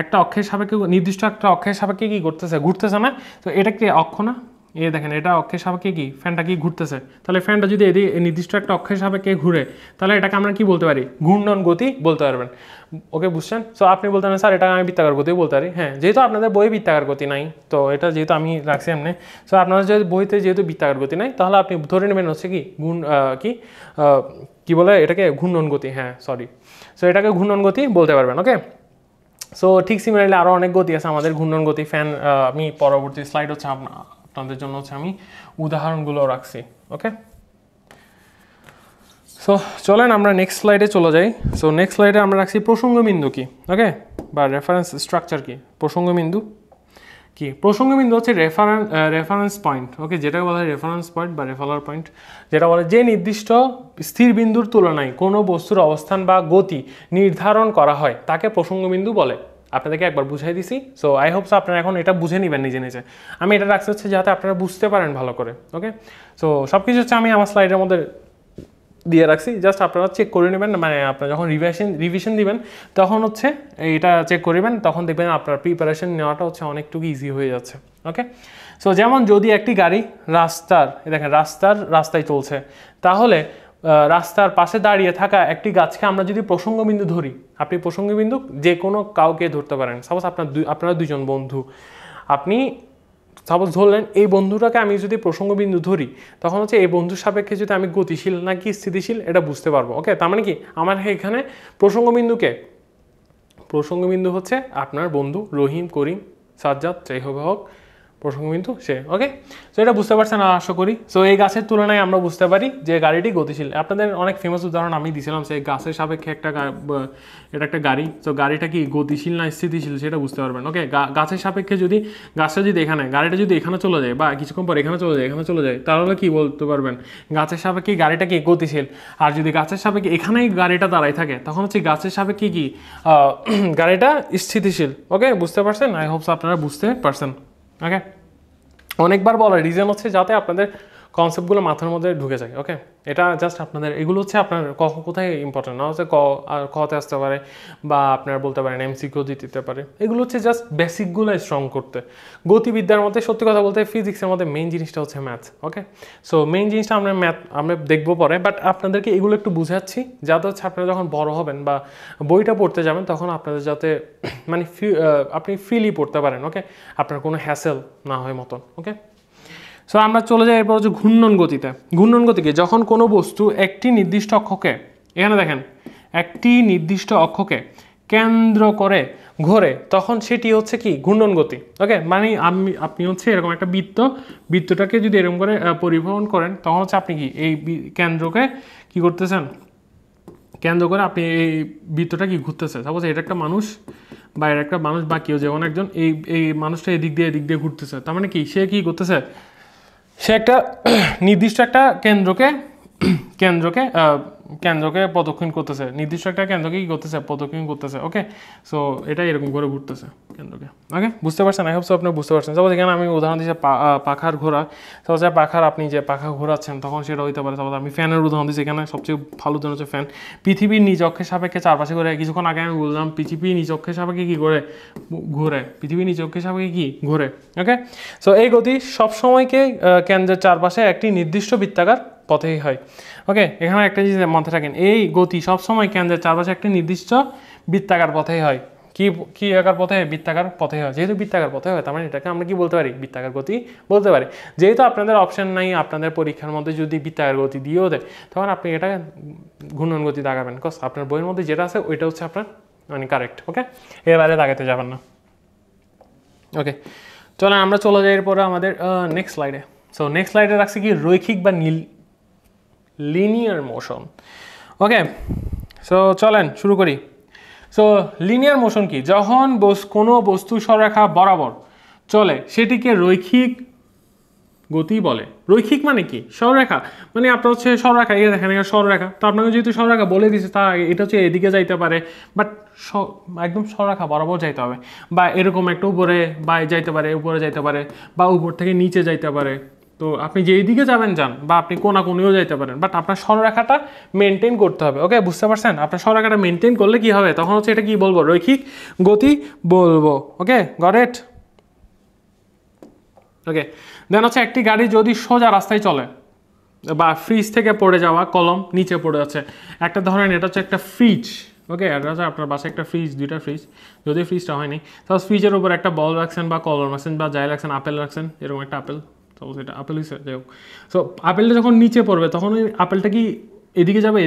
একটা অক্ষের সাপেক্ষে, নির্দিষ্ট একটা অক্ষের সাপেক্ষে কি করতেছে, ঘুরতেছে না? তো এটা কি অক্ষ না? এই দেখেন, এটা অক্ষের সাপেক্ষে কি ফ্যানটা কি ঘুরতেছে। তাহলে ফ্যানটা যদি নির্দিষ্ট একটা অক্ষের সাপেক্ষে ঘুরে, তাহলে এটাকে আমরা কি বলতে পারি? ঘূর্ণন গতি বলতে পারবেন। ওকে, বুঝছেন? সো আপনি বলতে পারেন স্যার এটা আমি বৃত্তাকার গতিও বলতে পারি। হ্যাঁ, যেহেতু আপনাদের বই বৃত্তাকার গতি নাই, তো এটা যেহেতু আমি রাখছি এমনি, সো আপনাদের যদি বইতে যেহেতু বৃত্তাকার গতি নাই, তাহলে আপনি ধরে নেবেন হচ্ছে কি বলে এটাকে ঘূর্ণন গতি। হ্যাঁ, সরি, সো এটাকে ঘূর্ণন গতি বলতে পারবেন। ওকে, সো ঠিক সিমিলারলি আরও অনেক গতি আছে আমাদের ঘূর্ণন গতি। ফ্যান আমি পরবর্তী স্লাইড হচ্ছে আপনাদের জন্য হচ্ছে আমি উদাহরণগুলো রাখছি। ওকে, সো চলেন আমরা নেক্সট স্লাইডে চলে যাই। সো নেক্সট স্লাইডে আমরা রাখছি প্রসঙ্গবিন্দু কি, ওকে, বা রেফারেন্স স্ট্রাকচার কি। প্রসঙ্গবিন্দু কি? প্রসঙ্গবিন্দু হচ্ছে রেফারেন্স পয়েন্ট, ওকে, যেটাকে বলা হয় রেফারেন্স পয়েন্ট বা রেফালার পয়েন্ট, যেটা বলে যে নির্দিষ্ট স্থির বিন্দুর তুলনায় কোনো বস্তুর অবস্থান বা গতি নির্ধারণ করা হয় তাকে প্রসঙ্গবিন্দু বলে। আপনাদেরকে একবার বুঝাই দিছি। সো আই হোপ সো আপনারা এখন এটা বুঝে নেবেন নিজে নিজে। আমি এটা রাখছি হচ্ছে যাতে আপনারা বুঝতে পারেন ভালো করে। ওকে, সো সব কিছু হচ্ছে আমি আমার স্লাইডের মধ্যে দিয়ে রাখছি, জাস্ট আপনারা চেক করে নেবেন। মানে আপনারা যখন রিভিশন দিবেন তখন হচ্ছে এটা চেক করবেন, তখন দেখবেন আপনার প্রিপারেশন নেওয়াটা হচ্ছে অনেকটুকু ইজি হয়ে যাচ্ছে। ওকে, সো যেমন যদি একটি গাড়ি দেখেন রাস্তায় চলছে, তাহলে রাস্তার পাশে দাঁড়িয়ে থাকা একটি গাছকে আমরা যদি প্রসঙ্গবিন্দু ধরি, আপনি প্রসঙ্গবিন্দু যে কোনো কাউকে ধরতে পারেন। সাপোজ আপনারা দুজন বন্ধু, আপনি সাপোজ ধরলেন এই বন্ধুটাকে আমি যদি প্রসঙ্গবিন্দু ধরি, তখন হচ্ছে এই বন্ধুর সাপেক্ষে যদি আমি গতিশীল নাকি স্থিতিশীল এটা বুঝতে পারবো। ওকে, তার মানে কি আমার এখানে প্রসঙ্গবিন্দু হচ্ছে আপনার বন্ধু রহিম, করিম, সাজ্জাদ, যাই হোক প্রসঙ্গবিন্দু সে। ওকে, সো এটা বুঝতে পারছেন আশা করি। সো এই গাছের তুলনায় আমরা বুঝতে পারি যে গাড়িটি গতিশীল। আপনাদের অনেক ফেমাস উদাহরণ আমি দিয়েছিলাম, সেই গাছের সাপেক্ষে এটা একটা গাড়ি। সো গাড়িটা কি গতিশীল না স্থিতিশীল সেটা বুঝতে পারবেন। ওকে, গাছের সাপেক্ষে যদি গাছটা যদি গাড়িটা যদি এখানে চলে যায় বা কিছুক্ষণ পর এখানে চলে যায় তাহলে কি বলতে পারবেন? গাছের সাপেক্ষে গাড়িটা কি গতিশীল। আর যদি গাছের সাপেক্ষে এখানেই গাড়িটা দাঁড়ায় থাকে তখন হচ্ছে গাছের সাপেক্ষে কি গাড়িটা স্থিতিশীল। ওকে, বুঝতে পারছেন? আই হোপস আপনারা বুঝতে পারছেন। ওকে, অনেকবার বলার রিজন হচ্ছে যাতে আপনাদের কনসেপ্টগুলো মাথার মধ্যে ঢুকে যায়। ওকে, এটা জাস্ট আপনাদের এগুলো হচ্ছে আপনার কোথায় ইম্পর্টেন্ট না হচ্ছে কতে আসতে পারে বা আপনার বলতে পারেন এমসিকিউ দিতে পারে। এগুলো হচ্ছে জাস্ট বেসিকগুলো স্ট্রং করতে। গতিবিদ্যার মধ্যে সত্যি কথা বলতে ফিজিক্সের মধ্যে মেইন জিনিসটা হচ্ছে ম্যাথ। ওকে, সো মেইন জিনিসটা আমরা দেখবো পরে, বাট আপনাদেরকে এগুলো একটু বুঝাচ্ছি যাতে হচ্ছে আপনারা যখন বড় হবেন বা বইটা পড়তে যাবেন তখন আপনাদের যাতে মানে আপনি ফ্রিলি পড়তে পারেন। ওকে, আপনার কোনো হ্যাসেল না হয় মতন। ওকে, সো আমরা চলে যাই এরপর হচ্ছে ঘূর্ণন গতিতে। ঘূর্ণন গতিকে যখন কোনো বস্তু একটি নির্দিষ্ট অক্ষকে, এখানে দেখেন একটি নির্দিষ্ট অক্ষকে কেন্দ্র করে ঘোরে তখন সেটি হচ্ছে কি ঘূর্ণন গতি। ওকে, মানে আপনি হচ্ছে এরকম একটা বৃত্তটাকে যদি এরকম করে পরিবহন করেন তখন হচ্ছে আপনি কি এই কেন্দ্রকে কি করতেছেন, কেন্দ্র করে আপনি এই বৃত্তটা কি ঘুরতেছে। সাপোজ এটা একটা মানুষ বা কেউ যেমন একজন এই মানুষটা এদিক দিয়ে ঘুরতেছে, তার মানে কি সে কি করতেছে, সে একটা নির্দিষ্ট একটা কেন্দ্রকে প্রদক্ষিণ করতেছে, নির্দিষ্ট একটা কেন্দ্রকে কি করতেছে প্রদক্ষিণ করতেছে। ওকে, সো এটা এরকম করে ঘুরতেছে কেন্দ্রকে। ওকে, বুঝতে পারছেন? আই হোপ সো আপনি বুঝতে পারছেন। সাপোজ এখানে আমি উদাহরণ দিচ্ছি পাখার ঘোরা। সাপোজ আপনি যে পাখা ঘোরাচ্ছেন তখন সেটা হইতে পারে। সাপোজ আমি ফ্যানের উদাহরণ দিচ্ছি, এখানে সবচেয়ে ভালো উদাহরণ হচ্ছে ফ্যান। পৃথিবীর নিজ অক্ষের সাপেক্ষে চারপাশে ঘোরে। কিছুক্ষণ আগে আমি বললাম পৃথিবীর নিজ অক্ষের সাপেক্ষে কি করে ঘোরে, পৃথিবীর নিজ অক্ষের সাপেক্ষে কি ঘোরে। ওকে, সো এই গতি সবসময়কে কেন্দ্রের চারপাশে একটি নির্দিষ্ট বৃত্তাকার পথেই হয়। ওকে, এখানে একটা জিনিস মাথায় রাখেন, এই গতি সবসময় কেন্দ্রের চারপাশে একটি নির্দিষ্ট বৃত্তাকার পথেই হয়। কি আকার পথে? বৃত্তাকার পথে হয়। যেহেতু বৃত্তাকার পথে হয় তার মানে এটাকে আমরা কি বলতে পারি? বৃত্তাকার গতি বলতে পারি। যেহেতু আপনাদের অপশন নাই, আপনাদের পরীক্ষার মধ্যে যদি বৃত্তাকার গতি দিয়েও দেয় তখন আপনি এটা ঘূর্ণন গতি দাগাবেন, কজ আপনার বইয়ের মধ্যে যেটা আছে ওইটা হচ্ছে আপনার মানে কারেক্ট। ওকে, এর বাইরে দাগাতে যাবেন না। ওকে, চলেন আমরা চলে যাই এরপরে আমাদের নেক্সট স্লাইডে। সো নেক্সট স্লাইডে রাখছি কি রৈখিক বা লিনিয়ার মোশন। ওকে, সো চলেন শুরু করি। সো লিনিয়ার মোশন কি? যখন কোনো বস্তু সরলরেখা বরাবর চলে সেটিকে রৈখিক গতি বলে। রৈখিক মানে কি? সরলরেখা মানে আপনার হচ্ছে সরলরেখা, এই দেখেন এটা সরলরেখা, তো আপনাকে যেহেতু সরলরেখা বলে দিচ্ছে তা এটা হচ্ছে এদিকে যাইতে পারে, বাট একদম সরলরেখা বরাবর যাইতে হবে, বা এরকম একটা উপরে বা যাইতে পারে, উপরে যাইতে পারে, বা উপর থেকে নিচে যাইতে পারে। তো আপনি যেই দিকে যাবেন যান, বা আপনি কোনাকুনিও যাইতে পারেন, বাট আপনার সরলরেখাটা মেনটেন করতে হবে। ওকে, বুঝতে পারছেন? আপনার সরলরেখাটা মেনটেন করলে কি হবে, তখন হচ্ছে এটা কি বলবো? রৈখিক গতি বলবো। ওকে, গট ইট? ওকে, দেন হচ্ছে একটি গাড়ি যদি সোজা রাস্তায় চলে, বা ফ্রিজ থেকে পড়ে যাওয়া কলম নিচে পড়ে যাচ্ছে, একটা ধরেন এটা হচ্ছে একটা ফ্রিজ। ওকে, এটা হচ্ছে আপনার বাসায় একটা ফ্রিজ, দুইটা ফ্রিজ, যদি ফ্রিজটা হয়নি তাহলে ফ্রিজের উপর একটা বল রাখছেন বা কলম রাখছেন বা যাই রাখছেন, আপেল রাখছেন, এরকম একটা আপেল, সাপোজ এটা আপেল হিসেবে যাই হোক। সো আপেলটা যখন নিচে পড়বে তখন ওই আপেলটা কি এদিকে যাবে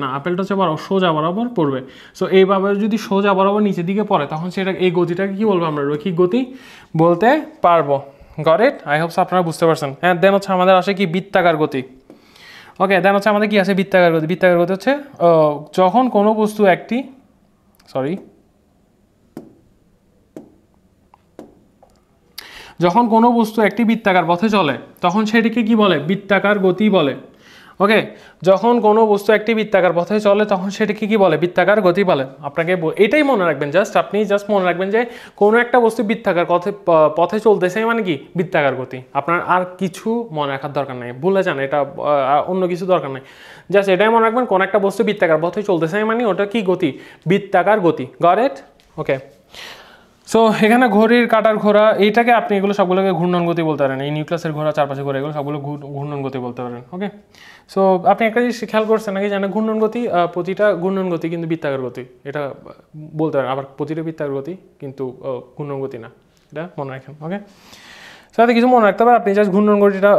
না, আপেলটা হচ্ছে সোজা বরাবর পড়বে। সো এইভাবে যদি সোজা বরাবর নিচের দিকে পড়ে তখন সেটা এই গতিটাকে কি বলবো আমরা? রৈখিক গতি বলতে পারবো। Got it? আই হোপস আপনারা বুঝতে পারছেন। হ্যাঁ, দেন হচ্ছে আমাদের আসে কি বৃত্তাকার গতি। ওকে, দেন হচ্ছে আমাদের কি আছে বৃত্তাকার গতি। বৃত্তাকার গতি হচ্ছে যখন কোনো বস্তু একটি যখন কোনো বস্তু একটি বৃত্তাকার পথে চলে তখন সেটিকে কি বলে? বৃত্তাকার গতি বলে। ওকে, যখন কোনো বস্তু একটি বৃত্তাকার পথে চলে তখন সেটিকে কি বলে? বৃত্তাকার গতি বলে। আপনাকে এটাই মনে রাখবেন, আপনি জাস্ট মনে রাখবেন যে কোনো একটা বস্তু বৃত্তাকার পথে চলতেছে মানে কি? বৃত্তাকার গতি। আপনার আর কিছু মনে রাখার দরকার নেই, ভুলে যান এটা, অন্য কিছু দরকার নেই। জাস্ট এটাই মনে রাখবেন, কোনো একটা বস্তু বৃত্তাকার পথে চলতেছে মানে ওটা কি গতি? বৃত্তাকার গতি। Got it? ওকে, সো এখানে ঘড়ির কাঁটার ঘোড়া, এইটাকে আপনি এগুলো সবগুলোকে ঘূর্ণন গতি বলতে পারেন। এই নিউক্লিয়াসের ঘোড়া, চারপাশে ঘোরা, এগুলো সবগুলো ঘূর্ণন গতি বলতে পারেন। ওকে, সো আপনি একটা জিনিস খেয়াল করছেন নাকি, জানেন ঘূর্ণন গতি, প্রতিটা ঘূর্ণন গতি কিন্তু বৃত্তাকার গতি, এটা বলতে পারেন। আবার প্রতিটা বৃত্তাকার গতি কিন্তু ঘূর্ণন গতি না, এটা মনে রাখেন। ওকে, সাথে কিছু মনে রাখতে পারেন, আপনি জাস্ট ঘূর্ণন গতিটা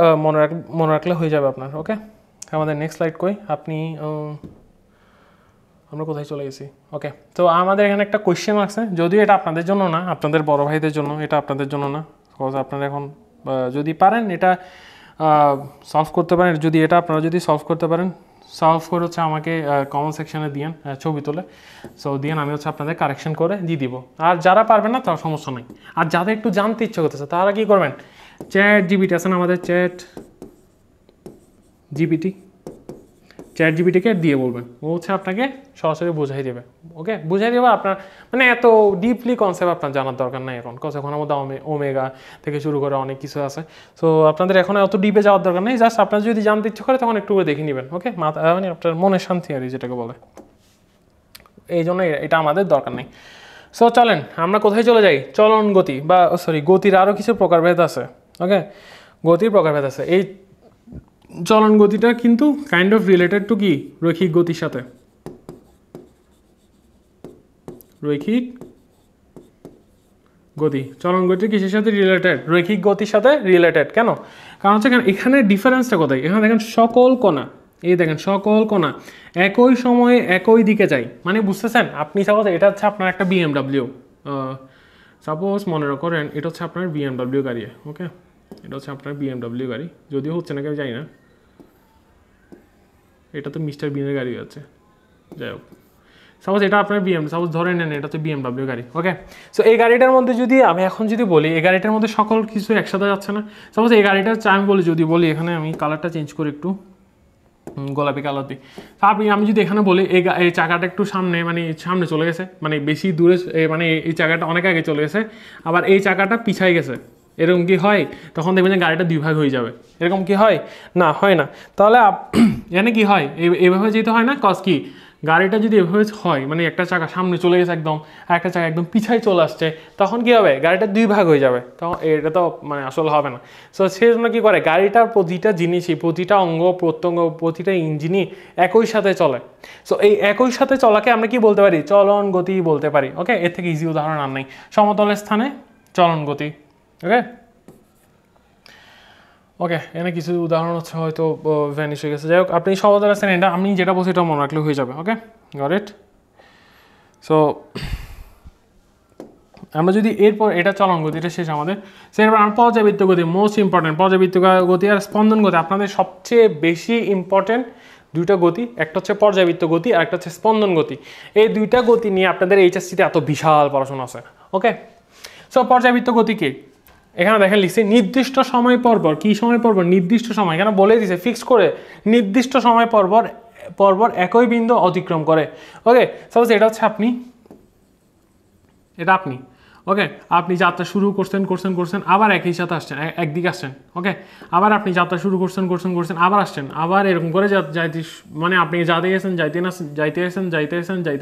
মনে রাখলে হয়ে যাবে আপনার। ওকে, আমাদের নেক্সট স্লাইড কই, আপনি আমরা কোথায় চলে গেছি? ওকে, তো আমাদের এখানে একটা কোয়েশ্চেন আছে, যদিও এটা আপনাদের জন্য না, আপনাদের বড় ভাইদের জন্য, এটা আপনাদের জন্য না। বিকজ আপনারা এখন যদি পারেন এটা সলভ করতে পারেন, যদি এটা আপনারা যদি সলভ করতে পারেন, সলভ করে হচ্ছে আমাকে কমেন্ট সেকশনে দিয়েন, ছবি তুলে। সো দিয়েন, আমি হচ্ছে আপনাদের কারেকশন করে দিয়ে দিব। আর যারা পারবেন না তার সমস্যা নেই। আর যাদের একটু জানতে ইচ্ছে করতেছে তারা কি করবেন? চ্যাট জিপিটি আছে না আমাদের, চ্যাট জিপিটিকে দিয়ে বলবেন, ও হচ্ছে আপনাকে সরাসরি বুঝাই দেবে। ওকে, বুঝাই দেবে। আপনার মানে এত ডিপলি কনসেপ্ট আপনার জানার দরকার নাই এখন, কজ এখন আমাদের ওমেগা থেকে শুরু করে অনেক কিছু আছে। সো আপনাদের এখন এত ডিপে যাওয়ার দরকার নেই, জাস্ট আপনার যদি জানতে ইচ্ছে করে তখন একটু করে দেখে নেবেন। ওকে, মানে আপনার মনের শান্তি আর যেটাকে বলে, এই জন্য এটা আমাদের দরকার নেই। সো চলেন আমরা কোথায় চলে যাই? চলন গতি বা গতির আরও কিছু প্রকারভেদ আছে। ওকে, গতির প্রকারভেদ আছে। এই চলন গতিটা কিন্তু কাইন্ড অফ রিলেটেড টু কি? রৈখিক গতির সাথে। রৈখিক গতি, চলন গতি কিসের সাথে রিলেটেড? রৈখিক গতির সাথে রিলেটেড। কেন? কারণ হচ্ছে এখানে ডিফারেন্সটা কোথায়? এখানে দেখেন সকল কণা, এই দেখেন সকল কণা একই সময়ে একই দিকে যায়, মানে বুঝতেছেন? আপনি সাপোজ এটা হচ্ছে আপনার একটা বিএমডাব্লিউ, সাপোজ মনে করেন এটা হচ্ছে আপনার বিএমডাব্লিউ গাড়ি। ওকে, এটা হচ্ছে আপনার বিএমডাব্লিউ গাড়ি, যদিও হচ্ছে না কেউ, জানি না, এটা তো মিস্টার বিনের গাড়ি আছে, যাই হোক। সাপোজ এটা আপনার সাপোজ ধরে নেন এটা হচ্ছে বিএমডাব্লিউ গাড়ি। ওকে, সো এই গাড়িটার মধ্যে যদি আমি এখন যদি বলি, এই গাড়িটার মধ্যে সকল কিছু একসাথে যাচ্ছে না। সাপোজ এই গাড়িটা আমি বলি এখানে আমি কালারটা চেঞ্জ করি একটু, গোলাপি কালার দিই। আমি যদি এখানে বলি এই চাকাটা একটু সামনে চলে গেছে, মানে বেশি দূরে, মানে এই চাকাটা অনেক আগে চলে গেছে, আবার এই চাকাটা পিছাই গেছে, এরকম কি হয়? তখন দেখবেন যে গাড়িটা দুই ভাগ হয়ে যাবে। এরকম কি হয়? না, হয় না। তাহলে এখানে কি হয়? এভাবে যেতে হয় না, কজ কি গাড়িটা যদি এভাবে হয়, মানে একটা চাকা সামনে চলে গেছে একদম, আর একটা চাকা একদম পিছাই চলে আসছে, তখন কি হবে? গাড়িটা দুই ভাগ হয়ে যাবে। তখন এটা তো মানে আসলে হবে না। সো সেই জন্য কী করে, গাড়িটার প্রতিটা জিনিসই, প্রতিটা অঙ্গ প্রত্যঙ্গ, প্রতিটা ইঞ্জিনই একই সাথে চলে। সো এই একই সাথে চলাকে আমরা কি বলতে পারি? চলন গতি বলতে পারি। ওকে, এর থেকে ইজি উদাহরণ আর নেই। সমতলের স্থানে চলন গতি। ওকে, ওকে, এখানে কিছু উদাহরণ হচ্ছে হয়তো ভ্যানিশ হয়ে গেছে। যাই হোক, আপনি সমতল আছেন, এটা আমি যেটা বলছি এটা মনে রাখলে হয়ে যাবে। ওকে, গট ইট? সো আমরা যদি এরপর এটা চলন গতি, এটা শেষ আমাদের। সেরপর আমরা পর্যাবৃত্ত গতি, মোস্ট ইম্পর্টেন্ট। পর্যাবৃত্ত গতি আর স্পন্দন গতি আপনাদের সবচেয়ে বেশি ইম্পর্টেন্ট দুইটা গতি, একটা হচ্ছে পর্যাবৃত্ত গতি আর একটা হচ্ছে স্পন্দন গতি। এই দুইটা গতি নিয়ে আপনাদের এইচএসসিতে এত বিশাল পড়াশোনা আছে। ওকে, সো পর্যাবৃত্ত গতি কি? এখানে দেখেন লিখছি নির্দিষ্ট সময় পরপর, কি সময় পরপর? নির্দিষ্ট সময়, এখানে বলে দিছে ফিক্স করে, নির্দিষ্ট সময় পরপর একই বিন্দু অতিক্রম করে। ওকে, সাপোজ এটা হচ্ছে আপনি ওকে, আপনি যাত্রা শুরু করছেন, আবার একই সাথে আসছেন, একদিকে আসছেন। ওকে, আবার আপনি যাত্রা শুরু করছেন, আবার আসছেন, আবার এরকম করে যাইতে, মানে আপনি যাইতে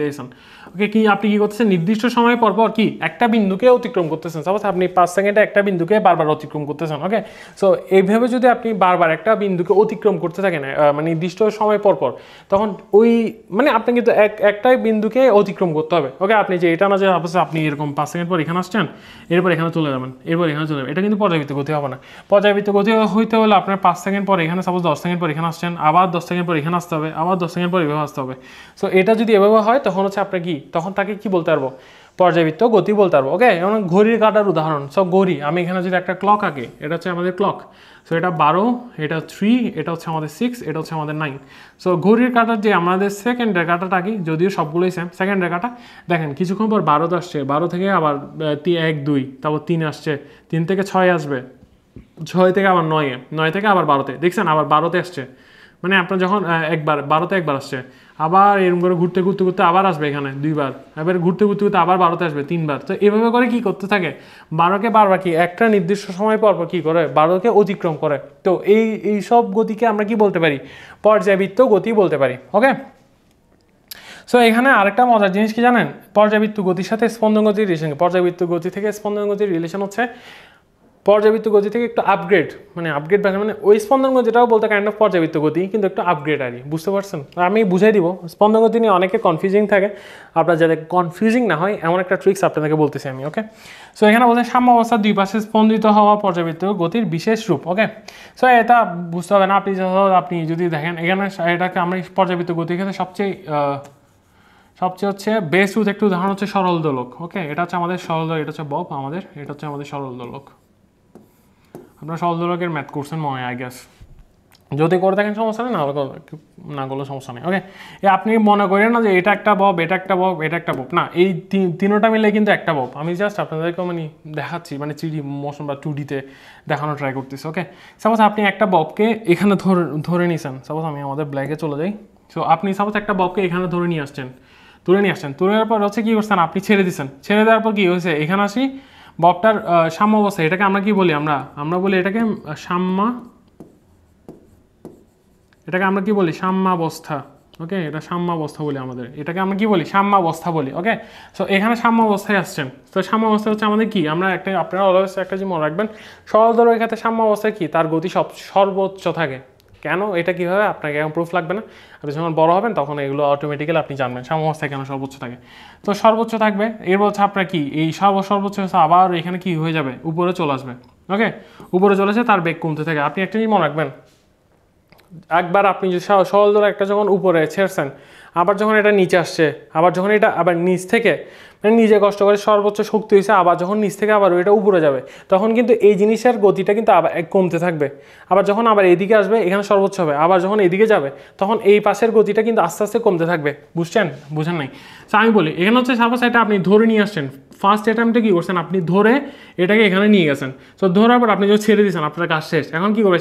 আসেন। ওকে, কি আপনি কি করতেছেন? নির্দিষ্ট সময় পরপর কি একটা বিন্দুকে অতিক্রম করতেছেন। সাপোজ আপনি 5 সেকেন্ডে একটা বিন্দুকে বারবার অতিক্রম করতেছেন। ওকে, সো এইভাবে যদি আপনি বারবার একটা বিন্দুকে অতিক্রম করতে থাকেন মানে নির্দিষ্ট সময় পরপর, তখন ওই মানে আপনি কিন্তু একটাই বিন্দুকে অতিক্রম করতে হবে। ওকে, আপনি যে এটা না যে আপনি এরকম 5 সেকেন্ড পর এখানে আসছেন, এরপর এখানে চলে যাবেন, এরপর এখানে চলে যাবেন, এটা কিন্তু পর্যাবৃত্ত গতি হবে না। পর্যাবৃত্ত গতি হইতে হলে আপনার 5 সেকেন্ড পর এখানে, সাপোজ 10 সেকেন্ড পর এখানে আসছেন, আবার 10 সেকেন্ড পর এখানে আসতে হবে, আবার 10 সেকেন্ড পর এভাবে আসতে হবে। সো এটা যদি এভাবে হয় তখন হচ্ছে আপনার কি, তখন তাকে কি বলতে পারবো? পর্যাবৃত্ত গতি বলতে পারবো। ওকে, যেমন ঘড়ির কাঁটার উদাহরণ। সো ঘড়ি, আমি এখানে যদি একটা ক্লক আঁকি, এটা হচ্ছে আমাদের ক্লক। সো এটা 12, এটা 3, এটা হচ্ছে আমাদের 6, এটা হচ্ছে আমাদের 9। সো ঘড়ির কাঁটার যে আমাদের সেকেন্ডের কাঁটাটা আঁকি, যদিও সবগুলোই সেম, সেকেন্ডের কাঁটা দেখেন কিছুক্ষণ পর 12 আসছে, 12 থেকে আবার 1 2, তারপর 3 আসছে, 3 থেকে 6 আসবে, 6 থেকে আবার 9, 9 থেকে আবার 12তে, দেখছেন আবার 12তে আসছে। মানে আপনার যখন একবার 12তে একবার আসছে, আবার এরকম করে ঘুরতে ঘুরতে ঘুরতে আবার আসবে এখানে 2বার, এবার ঘুরতে ঘুরতে ঘুরতে আবার 12তে আসবে 3বার। তো এভাবে করে কি করতে থাকে, 12কে বারবার কি একটা নির্দিষ্ট সময় পর কি করে 12কে অতিক্রম করে। তো এই সব গতিকে আমরা কি বলতে পারি, পর্যাবৃত্ত গতি বলতে পারি। ওকে, সো এখানে আরেকটা মজার জিনিস কি জানেন, পর্যাবৃত্ত গতির সাথে স্পন্দন গতির রিলেশন। পর্যাবৃত্ত গতি থেকে স্পন্দন গতির রিলেশন হচ্ছে পর্যাবৃত্ত গতি থেকে একটু আপগ্রেড, মানে আপগ্রেড মানে ওই স্পন্দন গতিটাও বলতে কাইন্ড অফ পর্যাবৃত্ত গতি, কিন্তু একটু আপগ্রেড আর কি, বুঝতে পারছেন? আমি বুঝাই দিব। স্পন্দন গতি নিয়ে অনেকে কনফিউজিং থাকে, আপনার যাতে কনফিউজিং না হয় এমন একটা ট্রিক্স আপনাদেরকে বলতেছি আমি। ওকে, সো এখানে বলতে সাম্য অবস্থার দুই পাশে স্পন্দিত হওয়া পর্যাবৃত্ত গতির বিশেষ রূপ। ওকে, সো এটা বুঝতে হবে না, আপনি যদি দেখেন এখানে এটাকে আমরা পর্যাবৃত্ত গতির ক্ষেত্রে সবচেয়ে হচ্ছে বেস্ট রুট একটু উদাহরণ হচ্ছে সরল দোলক। ওকে, এটা হচ্ছে আমাদের সরল দোলক, এটা হচ্ছে বব আমাদের, এটা হচ্ছে আমাদের সরল দোলক। আপনারা সরল দোলকের ম্যাথ করছেন মনে হয়, আই গেস। যদি করে দেখেন সমস্যা নেই, না করলে সমস্যা নেই। ওকে, আপনি মনে করেন না যে এটা একটা বব, এটা একটা বব, এটা একটা বব, না, এই তিনোটা মিলে কিন্তু একটা বব। আমি জাস্ট আপনাদেরকে মানে দেখাচ্ছি, মানে 3D মোশন বা 2Dতে দেখানো ট্রাই করতেছি। ওকে, সাপোজ আপনি একটা ববকে এখানে ধরে নিয়েছেন, সাপোজ আমি আমাদের ব্ল্যাকে চলে যাই। সো আপনি সাপোজ একটা ববকে এখানে ধরে নিয়ে আসছেন, তুলে নেওয়ার পর হচ্ছে কী করছেন, আপনি ছেড়ে দিচ্ছেন, ছেড়ে দেওয়ার পর কী হয়েছে, এখানে আসি ববটার সাম্য অবস্থা, এটাকে আমরা কি বলি, আমরা বলি এটাকে এটাকে আমরা কি বলি, সাম্যাবস্থা। ওকে, এটা সাম্যাবস্থা বলি আমাদের, এটাকে আমরা কি বলি, সাম্যাবস্থা বলি। ওকে, সো এখানে সাম্যাবস্থায় আসছেন। তো সাম্যাবস্থা হচ্ছে আমাদের কি, আমরা আপনারা অলওয়েজ একটা জিনিস মনে রাখবেন, সরল দোলকের ক্ষেত্রে সাম্যাবস্থায় কি, তার গতি সর্বোচ্চ থাকে। কেন, এটা কীভাবে, আপনাকে এখন প্রুফ লাগবে না, আপনি যখন বড় হবেন তখন এগুলো অটোমেটিক্যালি আপনি জানবেন সাম্যাবস্থায় কেন সর্বোচ্চ থাকে। তো সর্বোচ্চ থাকবে, এর বলছে আপনার কি, এই সর্বোচ্চ আবার এখানে কি হয়ে যাবে, উপরে চলে আসবে। ওকে, উপরে চলে আসে, তার বেগ কমতে থাকে। আপনি একটা জিনিস মনে রাখবেন, একবার আপনি যে সরল দোলক একটা যখন উপরে ছেড়ছেন, আবার যখন এটা নিচে আসছে, আবার যখন এটা আবার নিচ থেকে মানে নিজে কষ্ট করে সর্বোচ্চ শক্তি হয়েছে, আবার যখন নিচ থেকে আবার এটা উপরে যাবে, তখন কিন্তু এই জিনিসের গতিটা কিন্তু আবার কমতে থাকবে। আবার যখন আবার এদিকে আসবে, এখানে সর্বোচ্চ হবে, আবার যখন এদিকে যাবে তখন এই পাশের গতিটা কিন্তু আস্তে আস্তে কমতে থাকবে। বুঝেন নাই? তো আমি বলি এখানে হচ্ছে সাপোজ এটা আপনি ধরে নিয়ে আসছেন, ফার্স্ট অ্যাটেম্পটে কী করছেন, আপনি ধরে এটাকে এখানে নিয়ে গেছেন। তো ধরার পর আপনি যদি ছেড়ে দিয়েছেন, আপনার কাজ শেষ। এখন কী করবে,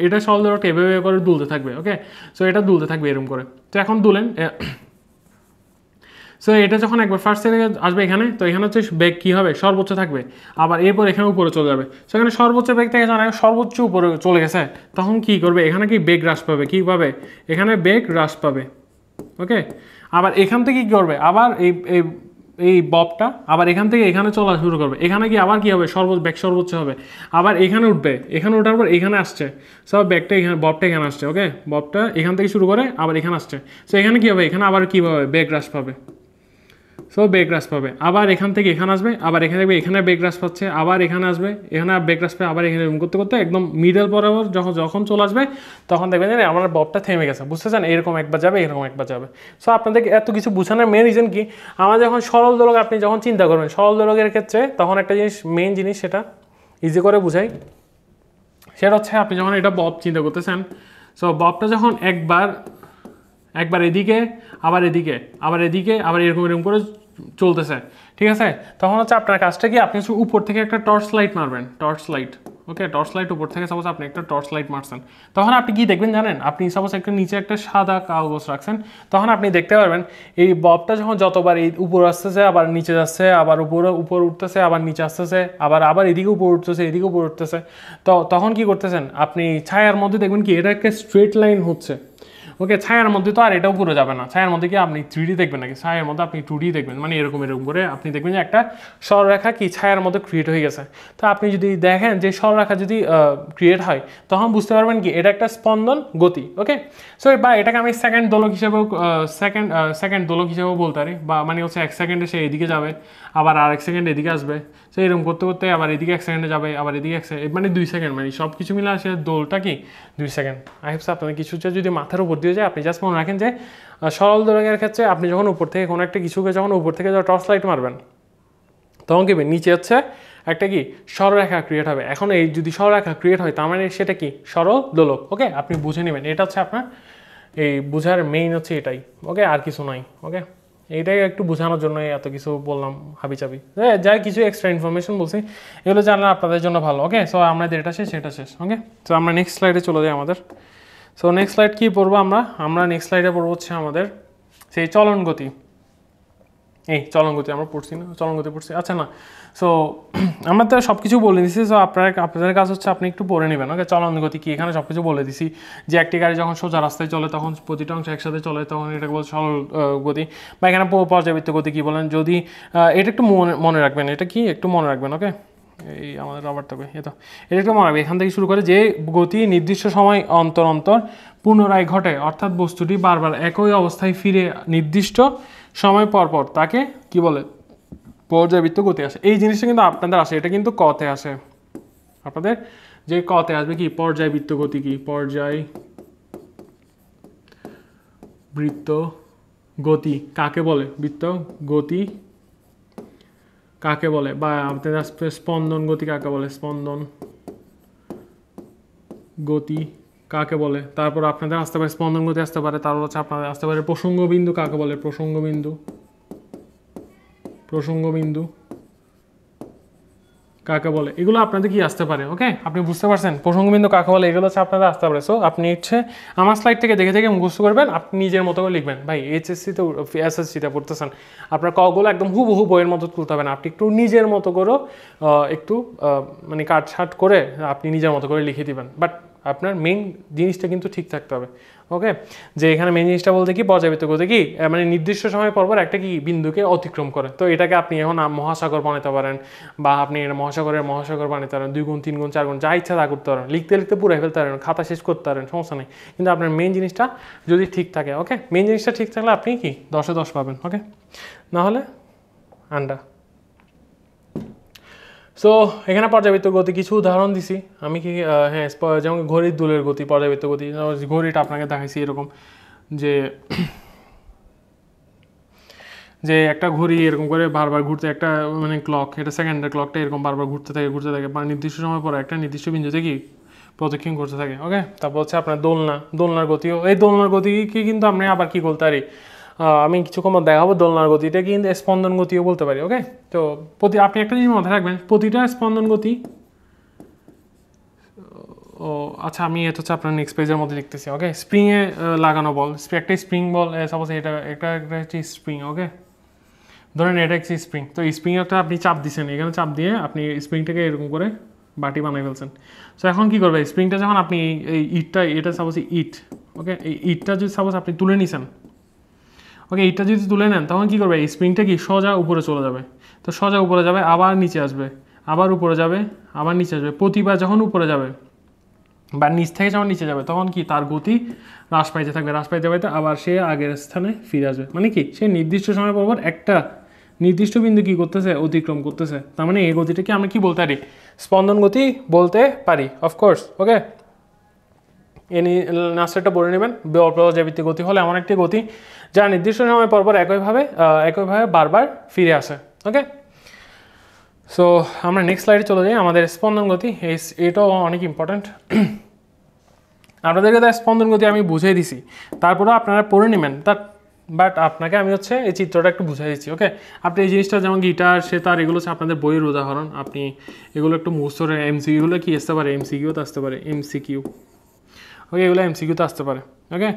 এটা সরল দোলকটা এভাবে করে দুলতে থাকবে। ওকে, সো এটা দুলতে থাকবে এরকম করে। তো এখন দুলেন, সো এটা যখন একবার ফার্স্ট সেকেন্ডে আসবে এখানে, তো এখানে হচ্ছে বেগ কী হবে, সর্বোচ্চ থাকবে। আবার এরপর এখানে উপরে চলে যাবে। সেখানে সর্বোচ্চ বেগ থেকে যখন সর্বোচ্চ উপরে চলে গেছে, তখন কী করবে, এখানে কি বেগ হ্রাস পাবে, কী পাবে, এখানে বেগ হ্রাস পাবে। ওকে, আবার এখান থেকে কী করবে, আবার এই ববটা আবার এখান থেকে এখানে চলা শুরু করবে। এখানে কি আবার কী হবে, বেগ সর্বোচ্চ হবে। আবার এখানে উঠবে, এখানে ওঠার পর এখানে আসছে, সব ব্যাগটা এখানে, ববটা এখানে আসছে। ওকে, ববটা এখান থেকে শুরু করে আবার এখানে আসছে। সো এখানে কী হবে, এখানে আবার কী পাবে, বেগ হ্রাস পাবে। সো বেগ হ্রাস পাবে, আবার এখান থেকে এখানে আসবে, আবার এখানে দেখবে এখানে বেগ হ্রাস পাচ্ছে, আবার এখানে আসবে, এখানে বেগ হ্রাস পাবে, আবার এখানে করতে করতে একদম মিডল বরাবর যখন চলে আসবে, তখন দেখবেন যে আমার ববটা থেমে গেছে। বুঝতেছেন, এরকম একবার যাবে, এরকম একবার যাবে। সো আপনাদের এত কিছু বোঝানোর মেন রিজন কি, আমার যখন সরল দোলক আপনি যখন চিন্তা করবেন সরল দোলকের ক্ষেত্রে, তখন একটা জিনিস মেন জিনিস, সেটা ইজি করে বুঝাই। সেটা হচ্ছে আপনি যখন এটা বব চিন্তা করতেছেন, সো ববটা যখন একবার এদিকে, আবার এদিকে, আবার এদিকে, আবার এরকম করে চলতেছে, ঠিক আছে, তখন হচ্ছে আপনার কাজটা কি, আপনি হচ্ছে উপর থেকে একটা টর্চ লাইট মারবেন, টর্চ লাইট। ওকে, টর্চ লাইট উপর থেকে সাপোজ আপনি একটা টর্চ লাইট মারছেন, তখন আপনি কি দেখবেন জানেন, আপনি সাপোজ একটা নিচে একটা সাদা কাগজ রাখছেন, তখন আপনি দেখতে পারবেন এই ববটা যখন যতবার এই উপর আসতেছে, আবার নিচে যাচ্ছে, আবার উপর উঠতেছে, আবার নিচে আসতেছে, আবার এদিকে উপর উঠতেছে, এদিকে উপর উঠতেছে, তো তখন কি করতেছেন আপনি, ছায়ার মধ্যে দেখবেন কি এটা একটা স্ট্রেট লাইন হচ্ছে। ওকে, ছায়ার মধ্যে তো আর এটা উপরে যাবে না, ছায়ার মধ্যে কি আপনি 3D দেখবেন নাকি, ছায়ার মধ্যে আপনি 2D দেখবেন, মানে এরকম করে আপনি দেখবেন যে একটা সরলরেখা কি ছায়ার মধ্যে ক্রিয়েট হয়ে গেছে। তো আপনি যদি দেখেন যে সরলরেখা যদি ক্রিয়েট হয়, তখন বুঝতে পারবেন কি এটা একটা স্পন্দন গতি। ওকে, সো বা এটাকে আমি সেকেন্ড দোলক হিসেবেও বলতে পারি, বা মানে হচ্ছে 1 সেকেন্ডে সে এদিকে যাবে, আবার আরেক সেকেন্ড এদিকে আসবে, সো এরকম করতে করতে আবার এদিকে 1 সেকেন্ডে যাবে, আবার এদিকে 1 সেকেন্ড, মানে 2 সেকেন্ড, মানে সব কিছু মিলে আসে দোলটা কি 2 সেকেন্ড। আই হোপ আপনাদের কিছুটা যদি মাথার উপর দিয়ে যায়, আপনি জাস্ট মনে রাখেন যে সরল দোলকের ক্ষেত্রে আপনি যখন উপর থেকে কোনো একটা কিছুকে যখন উপর থেকে টর্চ লাইট মারবেন, তখন কি হবে নিচে হচ্ছে একটা কি সরলরেখা ক্রিয়েট হবে। এখন এই যদি সরলরেখা ক্রিয়েট হয় তার মানে সেটা কি সরল দোলক। ওকে, আপনি বুঝে নেবেন, এটা হচ্ছে আপনার এই বুঝার মেইন হচ্ছে এটাই। ওকে, আর কিছু নাই। ওকে, এইটাই একটু বোঝানোর জন্য এত কিছু বললাম হাবিচাবি, যাই কিছু এক্সট্রা ইনফরমেশন বলছি, এগুলো জানলে আপনাদের জন্য ভালো। ওকে, সো আমাদের এটা শেষ, এটা শেষ। ওকে, তো আমরা নেক্সট স্লাইডে চলে যাই আমাদের। সো নেক্সট স্লাইড কী পড়বো আমরা নেক্সট স্লাইডে পড়বো হচ্ছে আমাদের সেই চলন গতি। এই চলন গতি আমরা পড়ছি না, চলন গতি পড়ছি, আচ্ছা না। সো আমরা তো সব কিছু বলে দিছি। সো আপনাদের কাজ হচ্ছে আপনি একটু পড়ে নেবেন। ওকে, চলন গতি কি এখানে সব কিছু বলে দিছি, যে একটি গাড়ি যখন সোজা রাস্তায় চলে তখন প্রতিটা অংশ একসাথে চলে, তখন এটাকে বলে সরল গতি। বা এখানে পর্যাবৃত্ত গতি কি বলেন, যদি এটা একটু মনে রাখবেন, এটা কি একটু মনে রাখবেন। ওকে, এই আমাদের রাবারটা এটা একটু মনে রাখবে। এখান থেকে শুরু করে যে গতি নির্দিষ্ট সময় অন্তর অন্তর পুনরায় ঘটে, অর্থাৎ বস্তুটি বারবার একই অবস্থায় ফিরে নির্দিষ্ট সময় পর পর, তাকে কি বলে পর্যাবৃত্ত গতি আসে। এই জিনিসটা কিন্তু আপনাদের আসে, এটা কিন্তু কতে আসে আপনাদের, যে কতে আসবে কি পর্যায়বৃত্ত গতি। কি পর্যায়বৃত্ত গতি কাকে বলে, বৃত্ত গতি কাকে বলে, বা আপনাদের আসবে স্পন্দন গতি কাকে বলে, স্পন্দন গতি কাকে বলে। তারপর আপনাদের আসতে পারে স্পন্দন গতি আসতে পারে, তারপর হচ্ছে আপনাদের আসতে পারে প্রসঙ্গ বিন্দু কাকে বলে, প্রসঙ্গ বিন্দু কাকে বলে, এগুলো আপনাদের কি আসতে পারে। ওকে, আপনি বুঝতে পারছেন প্রসঙ্গ বিন্দু কাকে বলে, এগুলো হচ্ছে আপনাদের আসতে পারে। সো আপনি হচ্ছে আমার স্লাইড থেকে দেখে দেখে মুখস্থ করবেন, আপনি নিজের মতো করে লিখবেন। ভাই এইচএসসিতে এসএসসিতে পড়তেছেন, আপনার কগুলো একদম হুবহু বইয়ের মতো তুলতে হবে না, আপনি একটু নিজের মতো করে একটু মানে কাটছাট করে আপনি নিজের মতো করে লিখে দিবেন। বাট আপনার মেইন জিনিসটা কিন্তু ঠিক থাকতে হবে। ওকে, যে এখানে মেইন জিনিসটা বলতে কি পর্যাবৃত্ত গতি কি মানে নির্দিষ্ট সময় পরপর একটা কি বিন্দুকে অতিক্রম করে। তো এটাকে আপনি এখন মহাসাগর বানাতে পারেন, বা আপনি মহাসাগর বানাতে পারেন, 2 গুণ 3 গুণ 4 গুণ যা ইচ্ছা তা করতে পারেন, লিখতে লিখতে পুরো ফেলতে পারেন, খাতা শেষ করতে পারেন, সমস্যা নেই। কিন্তু আপনার মেইন জিনিসটা যদি ঠিক থাকে, ওকে, মেইন জিনিসটা ঠিক থাকলে আপনি কি 10-এ 10 পাবেন। ওকে, নাহলে আন্ডা। সো এখানে পর্যাবৃত্ত গতি কিছু উদাহরণ দিছি আমি, কি হ্যাঁ, যেমন ঘড়ির দুলের গতি পর্যাবৃত্ত গতি। ঘড়িটা আপনাকে দেখাইছি এরকম, যে একটা ঘড়ি এরকম করে বারবার ঘুরতে, একটা মানে ক্লক, এটা সেকেন্ডের ক্লকটা এরকম বারবার ঘুরতে থাকে মানে নির্দিষ্ট সময় পর একটা নির্দিষ্ট বিন্দুতে কি প্রদক্ষিণ করতে থাকে। ওকে, তারপর হচ্ছে আপনার দোলনার গতিও, এই দোলনার গতিকে কিন্তু আপনি আবার কি বলতে পারি, আমি কিছুক্ষণ দেখাবো দোলনার গতিটা কিন্তু স্পন্দন গতিও বলতে পারি। ওকে, তো আপনি একটা জিনিস মাথায় রাখবেন, প্রতিটা স্পন্দন গতি, ও আচ্ছা আমি এটা হচ্ছে আপনার নেক্সট পেজের মধ্যে লিখতেছি। ওকে, স্প্রিংয়ে লাগানো বল, একটা স্প্রিং বল, সাপোজ এটা একটা হচ্ছে স্প্রিং। ওকে, ধরেন এটা একটি স্প্রিং, তো স্প্রিংটা আপনি চাপ দিচ্ছেন, এখানে চাপ দিয়ে আপনি স্প্রিংটাকে এরকম করে বাটি বানিয়ে ফেলছেন। সো এখন কী করবে স্প্রিংটা, যখন আপনি এই এটা সাপোজ ইট, ওকে, এই ইটটা যদি সাপোজ আপনি তুলে নিছেন, ওকে, ইটটা যদি তুলে নেন তখন কী করবে এই স্প্রিংটা কি সোজা উপরে চলে যাবে। তো সোজা উপরে যাবে, আবার নিচে আসবে, আবার উপরে যাবে, আবার নিচে আসবে। প্রতিবার যখন উপরে যাবে বা নিচ থেকে যখন নিচে যাবে তখন কি তার গতি হ্রাস পাইতে থাকবে, আবার সে আগের স্থানে ফিরে আসবে। মানে কি সে নির্দিষ্ট সময় পর একটা নির্দিষ্ট বিন্দু কি করতেছে অতিক্রম করতেছে। তার মানে এই গতিটাকে আমরা কি বলতে পারি, স্পন্দন গতি বলতে পারি, অফকোর্স। ওকে, এই নাস্তাটা বলে নেবেন। পর্যাবৃত্ত গতি হলে এমন একটি গতি যা নির্দিষ্ট সময় পরপর একইভাবে বারবার ফিরে আসে। ওকে, সো আমরা নেক্সট স্লাইডে চলে যাই। আমাদের স্পন্দন গতি, এটাও অনেক ইম্পর্ট্যান্ট। আপনাদেরকে তার স্পন্দন গতি আমি বুঝিয়ে দিছি, তারপরেও আপনারা পড়ে নেবেন বাট আপনাকে আমি হচ্ছে এই চিত্রটা একটু বুঝিয়ে দিচ্ছি। ওকে, আপনি এই জিনিসটা যেমন গিটার সেতার এগুলো হচ্ছে আপনাদের বইয়ের উদাহরণ, আপনি এগুলো একটু মুখস্থ করে, এমসিকিউগুলো কি আসতে পারে, এমসিকিউতে আসতে পারে, এমসিকিউ। ওকে, এগুলো এমসিকিউতে আসতে পারে। ওকে,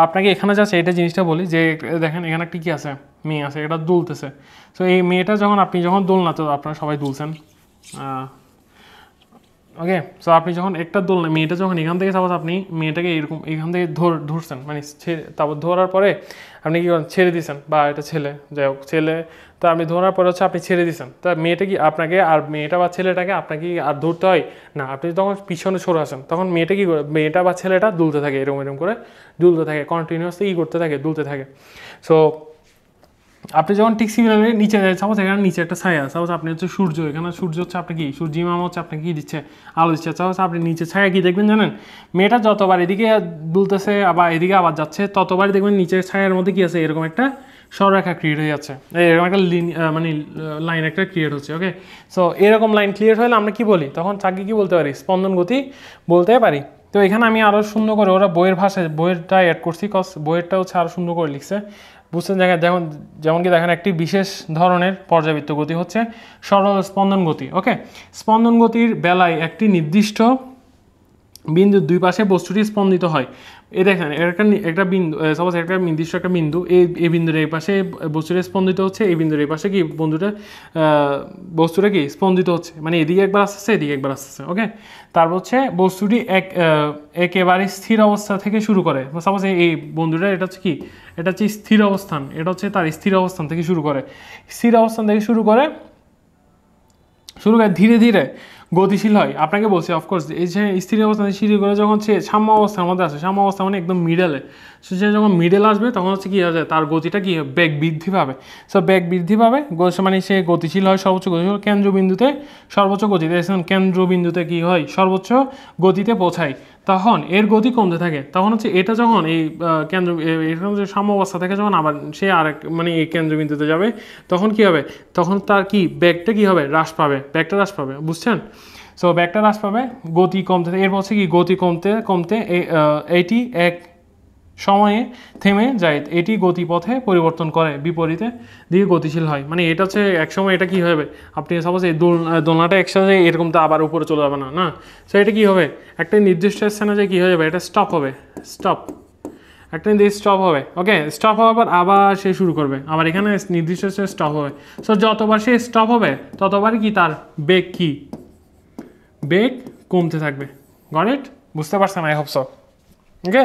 আপনাকে এখানে যাচ্ছে এটা জিনিসটা বলি, যে দেখেন এখানে একটি কী আছে, মেয়ে আছে, এটা দুলতেছে। সো এই মেয়েটা যখন দোলনা, তো আপনারা সবাই দুলছেন। ওকে, সো আপনি যখন একটা দোলনা, মেয়েটা যখন এখান থেকে সাপোজ আপনি মেয়েটাকে এরকম এখান থেকে ধরছেন, মানে তারপর ধরার পরে আপনি কি করেন ছেড়ে দিয়েছেন, বা এটা ছেলে, যাই হোক ছেলে, তো আপনি ধরার পরে হচ্ছে আপনি ছেড়ে দিয়েছেন। তা মেয়েটা কি আপনাকে আর মেয়েটা বা ছেলেটাকে আপনাকে আর ধরতে হয় না, আপনি তখন পিছনে সরে আসেন, তখন মেয়েটা কি করে, মেয়েটা বা ছেলেটা দুলতে থাকে, এরকম করে দুলতে থাকে, কন্টিনিউয়াসলি করতে থাকে, দুলতে থাকে। সো আপনি যখন ঠিক সিমিলারলি নিচে যায়, সাপোজ এখানে নিচে একটা ছায়া, সাপোজ আপনি হচ্ছে সূর্য, এখানে সূর্য হচ্ছে আপনি কি সূর্যিমামা হচ্ছে আপনাকে কী দিচ্ছে, আলো দিচ্ছে। সাপোজ আপনি নিচে ছায়া কি দেখবেন জানেন, মেয়েটা যতবার এদিকে দুলতেছে আবার এদিকে আবার যাচ্ছে, ততবারই দেখবেন নিচের ছায়ার মধ্যে কী আছে, এরকম একটা সরলরেখা ক্রিয়েট হয়ে যাচ্ছে, এরকম একটা মানে লাইন একটা ক্রিয়েট হচ্ছে। ওকে, সো এরকম লাইন ক্লিয়ার হলে আমরা কি বলি, তখন তাকে কি বলতে পারি, স্পন্দন গতি বলতে পারি। তো এখানে আমি আরও সুন্দর করে ওরা বইয়ের ভাষায় বইয়েরটা অ্যাড করছি, কজ বইয়েরটা হচ্ছে আরও সুন্দর করে লিখছে, বুঝছেন। যেমন কি দেখেন, একটি বিশেষ ধরনের পর্যাবৃত্ত গতি হচ্ছে সরল স্পন্দন গতি। ওকে, স্পন্দন গতির বেলায় একটি নির্দিষ্ট বিন্দুর দুই পাশে বস্তুটি স্পন্দিত হয়। এই দেখেন, একটা বিন্দু, সাপোজ একটা নির্দিষ্ট একটা বিন্দু, এই বিন্দুর এই পাশে বস্তুটা স্পন্দিত হচ্ছে, এই বিন্দুর এই পাশে কি বস্তুটা কি স্পন্দিত হচ্ছে, মানে এদিকে একবার আসতেছে, এদিকে একবার আসতেছে। ওকে, তারপর হচ্ছে বস্তুটি একেবারে স্থির অবস্থা থেকে শুরু করে। সাপোজ এই বন্ধুটা, এটা হচ্ছে কি, এটা হচ্ছে স্থির অবস্থান, এটা হচ্ছে তার স্থির অবস্থান থেকে শুরু করে, স্থির অবস্থান থেকে শুরু করে ধীরে ধীরে গতিশীল হয়। আপনাকে বলছি অফকোর্স, এই যে স্থির অবস্থা শুরু করে যখন সে সাম্য অবস্থার মধ্যে আসে, সাম্য অবস্থা মানে একদম মিডলে, সে যখন মিডল আসবে তখন হচ্ছে কী হয়ে যায়, তার গতিটা কি বেগ বৃদ্ধি পাবে। সো বেগ বৃদ্ধি পাবে, মানে সে গতিশীল হয়, সর্বোচ্চ গতিশীল কেন্দ্রবিন্দুতে সর্বোচ্চ গতিতে, কেন্দ্রবিন্দুতে কি হয়, সর্বোচ্চ গতিতে পৌঁছায়। তখন এর গতি কমতে থাকে, তখন হচ্ছে এটা যখন এই এটা হচ্ছে সাম্য অবস্থা থেকে যখন আবার সে আরেক মানে এই কেন্দ্রবিন্দুতে যাবে, তখন কি হবে, তখন তার কি ব্যাগটা কি হবে, হ্রাস পাবে, ব্যাগটা হ্রাস পাবে, বুঝছেন। সো ব্যাগটা হ্রাস পাবে, গতি কমতে থাকে, এরপর হচ্ছে কি গতি কমতে কমতে এইটি এক সময়ে থেমে যায়, এটি গতিপথে পরিবর্তন করে, বিপরীতে দিকে গতিশীল হয়। মানে এটা হচ্ছে এক সময় এটা কি হবে, আপনি সাপোজ এই দোলনাটা একসাথে এরকম তো আবার উপরে চলে যাবে না, না। সো এটা কি হবে, একটা নির্দিষ্ট স্থানে যে কী হয়ে যাবে, এটা স্টপ হবে, স্টপ, একটা নির্দিষ্ট স্টপ হবে। ওকে, স্টপ হওয়ার পর আবার সে শুরু করবে, আবার এখানে নির্দিষ্ট স্টপ হবে। সো যতবার সে স্টপ হবে ততবার কি তার বেগ বেগ কমতে থাকবে। Got it? বুঝতে পারছেন? I hope so. Okay,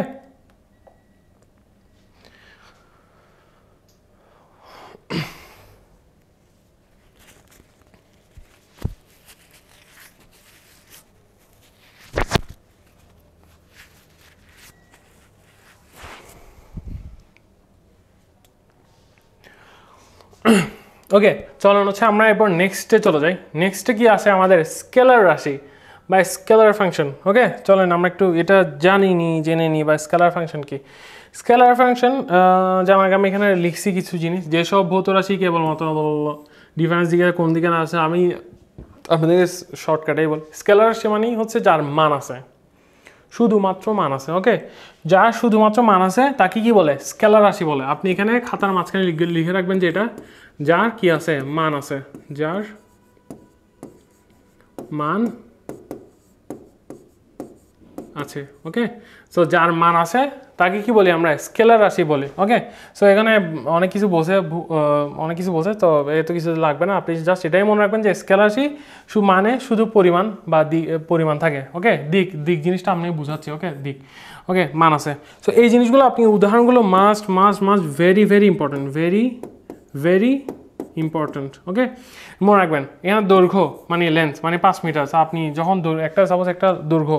okay, চলুন হচ্ছে আমরা এরপর নেক্সটে চলে যাই। নেক্সটে কি আছে আমাদের, স্কেলার রাশি বা স্কেলার ফাংশন। ওকে, চলেন আমরা একটু এটা জেনে নিই বা স্কেলার ফাংশন কি। স্কেলার ফাংশন, যেমন আমি এখানে লিখছি কিছু জিনিস, যেসব ভৌত রাশি কেবলমাত্র ডিফারেন্স দিকে কোন দিকে না আছে, আমি আপনাদের শর্টকাটেই বল। স্কেলার রাশি মানেই হচ্ছে যার মান আছে, শুধুমাত্র মান আছে। ওকে, যার শুধুমাত্র মান আছে তাকে কি বলে, স্কেলার রাশি বলে। আপনি এখানে খাতার মাঝখানে লিখে রাখবেন যে এটা যার কি আছে, মান আছে, যার মান আছে। ওকে, সো যার মান আছে তাকে কি বলি আমরা, স্কেলার রাশি বলি। ওকে, সো এখানে অনেক কিছু বসে তো এত কিছু লাগবে না, আপনি জাস্ট এটাই মনে রাখবেন যে স্কেলার রাশি মানে শুধু পরিমাণ বা পরিমাণ থাকে। ওকে, দিক জিনিসটা আমি বুঝাচ্ছি। ওকে, দিক, ওকে, মান আছে। সো এই জিনিসগুলো আপনি উদাহরণগুলো must very very important, very important. Okay, মনে রাখবেন এখানে দৈর্ঘ্য মানে লেন্থ মানে 5 মিটার। আপনি যখন সাপোজ একটা দৈর্ঘ্য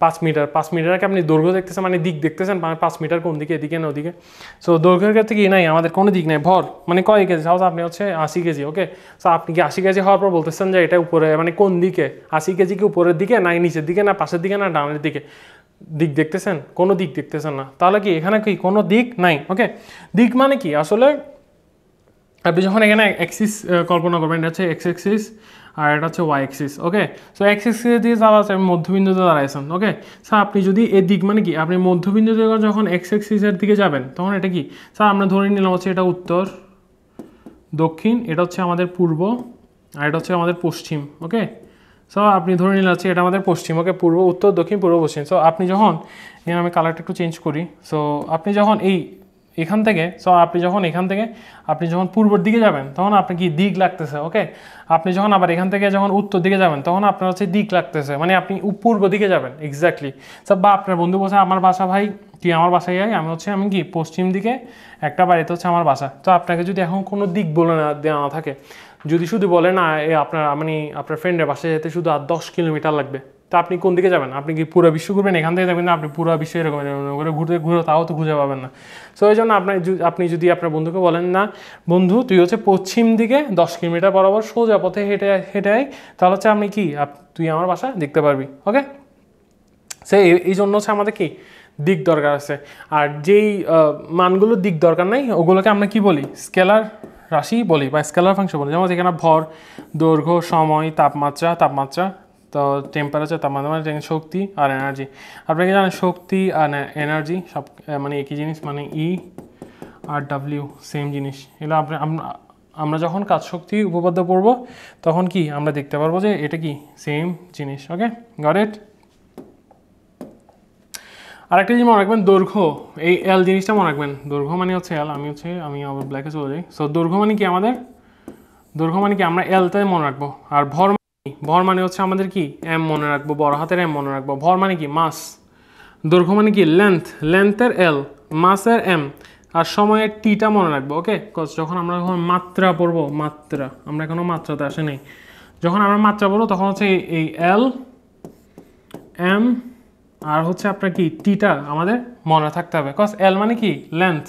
5 মিটার, 5 মিটারকে আপনি দৈর্ঘ্য দেখতেছেন মানে দিক দেখতেছেন, মানে 5 মিটার কোন দিকে, এদিকে না ওদিকে। সো দৈর্ঘ্যের ক্ষেত্রে কি নাই, আমাদের কোনো দিক নাই। ভর মানে কয় কেজি, সাপোজ আপনি হচ্ছে 80 কেজি। ওকে, সো আপনি কি 80 কেজি হওয়ার পর বলতেছেন যে এটা উপরে, মানে কোন দিকে, 80 কেজি কি উপরের দিকে না নিচের দিকে না পাশের দিকে না ডানের দিকে, দিক দেখতেছেন, কোনো দিক দেখতেছেন না, তাহলে কি এখানে কি কোনো দিক নাই। ওকে, দিক মানে কি আসলে, আপনি যখন এখানে অ্যাক্সিস কল্পনা করবেন, এটা হচ্ছে এক্স অ্যাক্সিস আর এটা হচ্ছে ওয়াই অ্যাক্সিস। ওকে, সো এক্স অ্যাক্সিস দিয়ে যাওয়া আছে, মধ্যবিন্দুতে দাঁড়াইছেন। ওকে, স্যার আপনি যদি এই দিক মানে কি, আপনি মধ্যবিন্দু থেকে যখন এক্স অ্যাক্সিসের দিকে যাবেন তখন এটা কি, স্যার আমরা ধরে নিলাম হচ্ছে এটা উত্তর, দক্ষিণ, এটা হচ্ছে আমাদের পূর্ব, আর এটা হচ্ছে আমাদের পশ্চিম। ওকে, সো আপনি ধরে নিলে হচ্ছে এটা আমাদের পশ্চিম। ওকে, পূর্ব, উত্তর, দক্ষিণ, পূর্ব, পশ্চিম। সো আপনি যখন আমি কালারটা একটু চেঞ্জ করি, সো আপনি যখন এখান থেকে আপনি যখন পূর্বের দিকে যাবেন তখন আপনি কি দিক লাগতেছে। ওকে, আপনি যখন আবার এখান থেকে যখন উত্তর দিকে যাবেন তখন আপনার হচ্ছে দিক লাগতেছে, মানে আপনি পূর্ব দিকে যাবেন এক্স্যাক্টলি। সব বা আপনার বন্ধু বলছে আমার বাসা ভাই, তুই আমার বাসায় যাই, আমি কি পশ্চিম দিকে একটা বাড়িতে হচ্ছে আমার বাসা। তো আপনাকে যদি এখন কোনো দিক বলে না দেওয়া না থাকে, যদি শুধু বলে না আপনার ফ্রেন্ডের বাসায় যেতে শুধু আর 10 কিলোমিটার লাগবে, তো আপনি কোন দিকে যাবেন? আপনি কি পুরো বিশ্ব ঘুরবেন? এখান থেকে যাবেন না, আপনি পুরো বিশ্ব এরকম করে ঘুরে তাও তো খুঁজে পাবেন না। সো এই জন্য আপনি যদি আপনার বন্ধুকে বলেন না বন্ধু তুই হচ্ছে পশ্চিম দিকে 10 কিলোমিটার বরাবর সোজা পথে হেঁটে আয়, তাহলে হচ্ছে তুই আমার বাসা দেখতে পারবি। ওকে, সে এই জন্য হচ্ছে আমাদের কি দিক দরকার আছে। আর যেই মানগুলো দিক দরকার নাই ওগুলোকে আমরা কি বলি, স্কেলার রাশি বলি বা স্কেলার ফাংশন বলি। যেমন এখানে ভর, দৈর্ঘ্য, সময়, তাপমাত্রা তো টেম্পারেচার, তাপমাত্রা মানে শক্তি আর এনার্জি। আপনাকে জানেন শক্তি আর এনার্জি সব মানে একই জিনিস, মানে ই আর ডাব্লিউ সেম জিনিস। এগুলো আমরা যখন কাজ শক্তি উপপাদ্য পড়ব তখন কি আমরা দেখতে পারবো যে এটা কি সেম জিনিস। ওকে, গট ইট। আরেকটা জিনিস মনে রাখবেন, দৈর্ঘ্য, এই এল জিনিসটা মনে রাখবেন। দৈর্ঘ্য মানে হচ্ছে এল, আমি আবার ব্ল্যাকে চলে যাই। সো দৈর্ঘ্য মানে কি আমাদের, দৈর্ঘ্য মানে কি আমরা এলতে মনে রাখবো। আর ভর মানে হচ্ছে আমাদের কি এম মনে রাখবো, বড় হাতের এম মনে রাখবো। ভর মানে কি মাস, দৈর্ঘ্য মানে কি লেন্থের এল, মাসের এম, আর সময়ের টিটা মনে রাখবো। ওকে, যখন আমরা মাত্রা পড়বো, আমরা এখনো মাত্রাতে আসে নেই, যখন আমরা মাত্রা পড়বো তখন হচ্ছে এই এল, এম আর হচ্ছে আপনার কি টিটা আমাদের মনে থাকতে হবে। কজ এল মানে কি লেন্থ,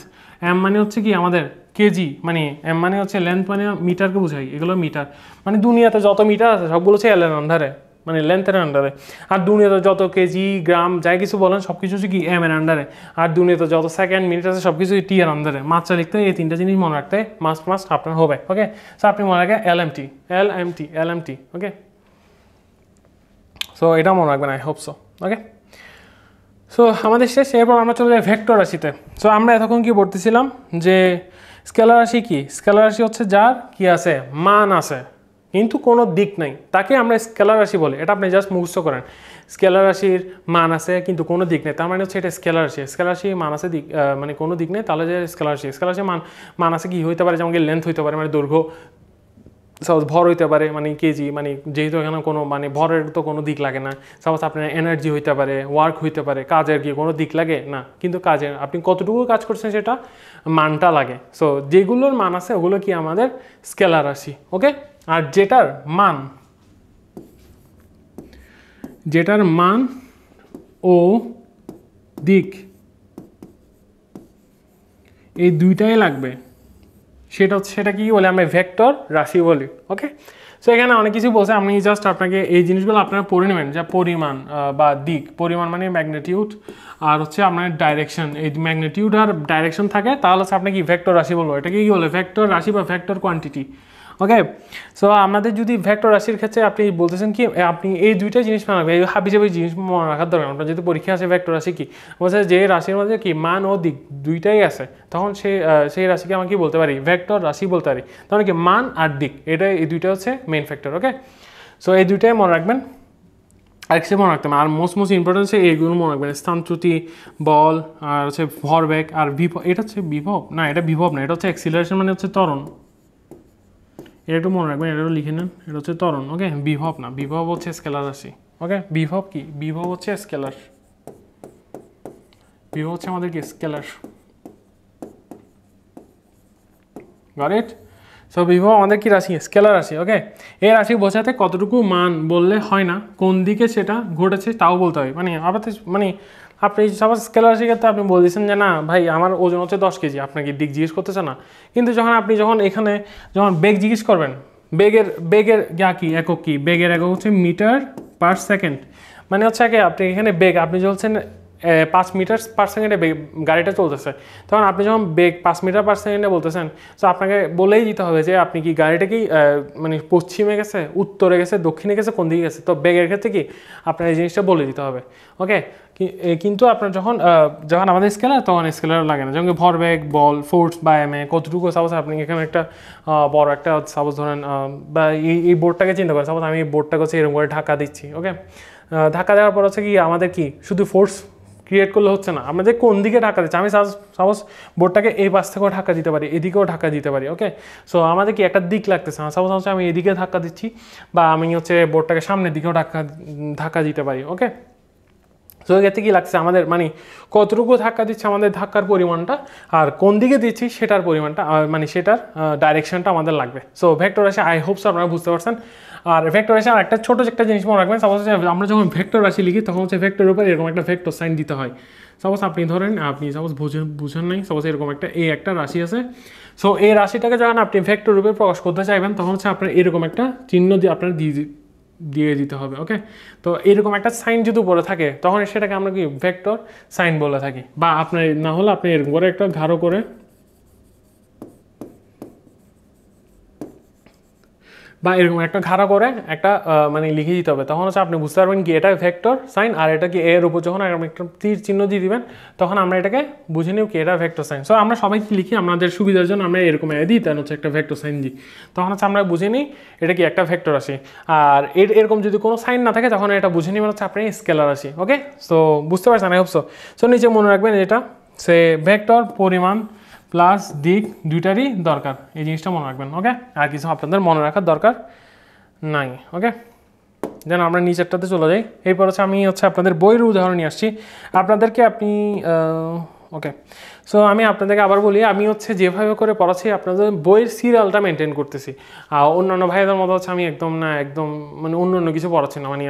এম মানে হচ্ছে কি আমাদের কেজি, মানে এম মানে হচ্ছে লেন্থ মানে মিটারকে বোঝাই, এগুলো মিটার। মানে দুনিয়াতে যত মিটার আছে সবগুলো হচ্ছে এল এর আন্ডারে, মানে লেন্থের আন্ডারে। আর দুনিয়াতে যত কেজি, গ্রাম, যাই কিছু বলেন সব কিছু হচ্ছে কি এম এর আন্ডারে। আর দুনিয়াতে যত সেকেন্ড, মিনিট আছে সব কিছু টি এর আন্ডারে। মাত্রা লিখতে এই তিনটা জিনিস মনে রাখতে মাস্ট আপনার হবে। ওকে, সো আপনি মনে রাখেন এলএমটি। ওকে, সো এটা মনে রাখবেন, I hope so. Okay, so আমাদের শেষ। এরপর আমরা চলে যাই ভেক্টর রাশিতে। সো আমরা এতক্ষণ কি পড়তেছিলাম যে স্কেলার রাশি কি, স্কেলার রাশি হচ্ছে যার কি আছে, মান আছে কিন্তু কোনো দিক নাই, তাকে আমরা স্কেলার রাশি বলি। এটা আপনি জাস্ট মুখস্থ করেন, স্কেলার রাশির মান আছে কিন্তু কোনো দিক নেই, তার মানে হচ্ছে এটা স্কেলার রাশি। স্কেলার রাশি মান আছে, দিক মানে কোনো দিক নেই, তাহলে যে স্কেলার রাশি। স্কেলার রাশি মান আছে কি হইতে পারে, যেমন কি লেন্থ হইতে পারে মানে দৈর্ঘ্য, সাপোজ ভর হইতে পারে মানে কেজি, মানে যেহেতু এখানে কোনো মানে ভরের তো কোনো দিক লাগে না। সাপোজ আপনার এনার্জি হইতে পারে, ওয়ার্ক হইতে পারে, কাজের কি কোনো দিক লাগে না, কিন্তু কাজের আপনি কতটুকু কাজ করছেন সেটা মানটা লাগে। সো যেগুলোর মান আছে ওগুলো কি আমাদের স্কেলার রাশি। ওকে, আর যেটার মান ও দিক এই দুইটাই লাগবে, সেটা কি বলে আমরা ভেক্টর রাশি বলি। ওকে, সো এখানে অনেক কিছু বলছে, আমি জাস্ট আপনাকে এই জিনিসগুলো আপনারা পড়ে নেবেন, যা পরিমাণ বা দিক। পরিমাণ মানে ম্যাগনিটিউড, আর হচ্ছে আপনার ডাইরেকশন। এই ম্যাগনিটিউড আর ডাইরেকশন থাকে তাহলে হচ্ছে আপনাকে কি ভেক্টর রাশি বলবো। এটাকে কি বলে ভেক্টর রাশি বা ভেক্টর কোয়ান্টিটি। ওকে, সো আমাদের যদি ভেক্টর রাশির ক্ষেত্রে আপনি বলতেছেন কি আপনি এই দুইটা জিনিস মনে রাখবেন, এই হাবিজাবি জিনিস মনে রাখার দরকার। আপনার যেহেতু পরীক্ষা আছে ভেক্টর রাশি কি বলছে, যে রাশির মধ্যে কি মান ও দিক দুইটাই আছে, তখন সেই রাশিকে আমরা কি বলতে পারি, ভেক্টর রাশি বলতে পারি। তাহলে কি মান আর দিক এই দুইটা হচ্ছে মেইন ফ্যাক্টর। ওকে, সো এই দুইটাই মনে রাখবেন। আর কিছু মনে রাখতে হবে, আর মোস্ট ইম্পর্টেন্ট হচ্ছে এইগুলো মনে রাখবেন, স্থানচ্যুতি, বল, আর হচ্ছে ভরবেগ, আর বিভব। এটা হচ্ছে বিভব না, এটা বিভব না, এটা হচ্ছে অ্যাক্সিলারেশন মানে হচ্ছে ত্বরণ। এটা একটু মনে রাখবেন, এটা লিখে নেন, এটা হচ্ছে ত্বরণ। ওকে, বিভব না, বিভব হচ্ছে স্কেলার রাশি। ওকে, বিভব কি, বিভব হচ্ছে স্কেলার, বিভব হচ্ছে আমাদের কি স্কেলার। Got it? সো বিভব আমাদের কি রাশি, স্কেলার রাশি। ওকে, এই রাশি বোঝাতে কতটুকু মান বললে হয় না, কোন দিকে সেটা ঘটেছে তাও বলতে হয়। মানে আবার মানে আপনি সবার স্কেলার রাশির ক্ষেত্রে আপনি বলতেছেন যে না ভাই আমার ওজন হচ্ছে 10 কেজি, আপনাকে দিক জিজ্ঞেস করতেছে না। কিন্তু যখন এখানে বেগ জিজ্ঞেস করবেন, বেগের কি একক, কি বেগের একক হচ্ছে মিটার পার সেকেন্ড। মানে হচ্ছে আপনি এখানে বেগ আপনি চলছেন 5 মিটার পার সেকেন্ডে গাড়িটা চলতেছে, তখন আপনি যখন বেগ 5 মিটার পার সেকেন্ডে বলতেছেন, তো আপনাকে বলেই দিতে হবে যে আপনি কি গাড়িটা কি মানে পশ্চিমে গেছে, উত্তরে গেছে, দক্ষিণে গেছে, কোন দিকে গেছে। তো বেগের ক্ষেত্রে কি আপনার এই জিনিসটা বলে দিতে হবে। ওকে, কিন্তু আপনার যখন আমাদের স্কেলার, তখন স্কেলার লাগে না। যেমন ভরবেগ, বল, ফোর্স বা এম এ কতটুকু। সাপোজ আপনি এখানে একটা বড় একটা সাপোজ ধরেন বা এই বোর্ডটাকে চিন্তা করেন, সাপোজ আমি এই বোর্ডটাকে হচ্ছে এরকম করে ধাক্কা দিচ্ছি। ওকে, ধাক্কা দেওয়ার পর হচ্ছে কি আমাদের কি শুধু ফোর্স ক্রিয়েট করলে হচ্ছে না, আমাদের কোন দিকে ধাক্কা দিচ্ছে। আমি সাপোজ বোর্ডটাকে এই পাশ থেকেও ধাক্কা দিতে পারি, এদিকেও ধাক্কা দিতে পারি। ওকে, সো আমাদের কি একটা দিক লাগতেছে না। সাপোজ হচ্ছে আমি এদিকে ধাক্কা দিচ্ছি, বা আমি হচ্ছে বোর্ডটাকে সামনের দিকেও ধাক্কা দিতে পারি। ওকে, সো এক্ষেত্রে কী লাগছে আমাদের, মানে কতটুকু ধাক্কা দিচ্ছে আমাদের ধাক্কার পরিমাণটা, আর কোন দিকে দিচ্ছি সেটার পরিমাণটা, মানে সেটার ডাইরেকশনটা আমাদের লাগবে। সো ভেক্টর রাশি আই হোপ সো আপনারা বুঝতে পারছেন। আর ভেক্টর রাশি আর একটা ছোটো একটা জিনিস মনে রাখবেন, সাপোজ আমরা যখন ভেক্টর রাশি লিখি তখন হচ্ছে ভেক্টরের উপর এরকম একটা ভেক্টর সাইন দিতে হয়। সাপোজ আপনি ধরেন সাপোজ বুঝেন নাই, সাপোজ এরকম একটা রাশি আছে। সো এই রাশিটাকে যখন আপনি ভেক্টর রূপে প্রকাশ করতে চাইবেন তখন হচ্ছে আপনার এরকম একটা চিহ্ন দিয়ে আপনার দিয়ে দিতে হবে। ওকে, তো এরকম একটা সাইন যদি উপরে থাকে তখন সেটাকে আমরা কি ভেক্টর সাইন বলে থাকি। বা আপনার না হলে আপনি এরকম করে একটা গাঢ় করে বা এরকম একটা খাড়া করে একটা মানে লিখে দিতে হবে, তখন হচ্ছে আপনি বুঝতে পারবেন কি এটা ভেক্টর সাইন আর এটা কি এর উপর যখন একটা তীর চিহ্ন দিয়ে দিবেন তখন আমরা এটাকে বুঝে নিব কি এটা ভেক্টর সাইন। সো আমরা সবাই কি লিখি আমাদের সুবিধার জন্য আমরা এরকম দিই, তাহলে হচ্ছে একটা ভেক্টর সাইন দিই, তখন হচ্ছে আমরা বুঝে নিই এটা কি একটা ভেক্টর রাশি। আর এরকম যদি কোনো সাইন না থাকে তখন এটা বুঝে নিবেন হচ্ছে আপনি স্কেলার রাশি। ওকে, সো বুঝতে পারছেন আই হোপ সো। সো নিচে মনে রাখবেন এটা সে ভেক্টর পরিমাণ প্লাস দিক দুইটারই দরকার, এই জিনিসটা মনে রাখবেন। ওকে, আর কিছু আপনাদের মনে রাখার দরকার নাই। ওকে, যেন আমরা নিচেরটাতে চলে যাই। এরপর হচ্ছে আমি হচ্ছে আপনাদের বইয়ের উদাহরণ নিয়ে আসছি আপনাদেরকে। আপনি ওকে, সো আমি আপনাদেরকে আবার বলি, আমি হচ্ছে যেভাবে করে পড়াচ্ছি আপনাদের বইয়ের সিরিয়ালটা মেনটেন করতেছি। আর অন্যান্য ভাইদের মতো হচ্ছে আমি একদম মানে অন্য কিছু পড়াচ্ছি না, মানে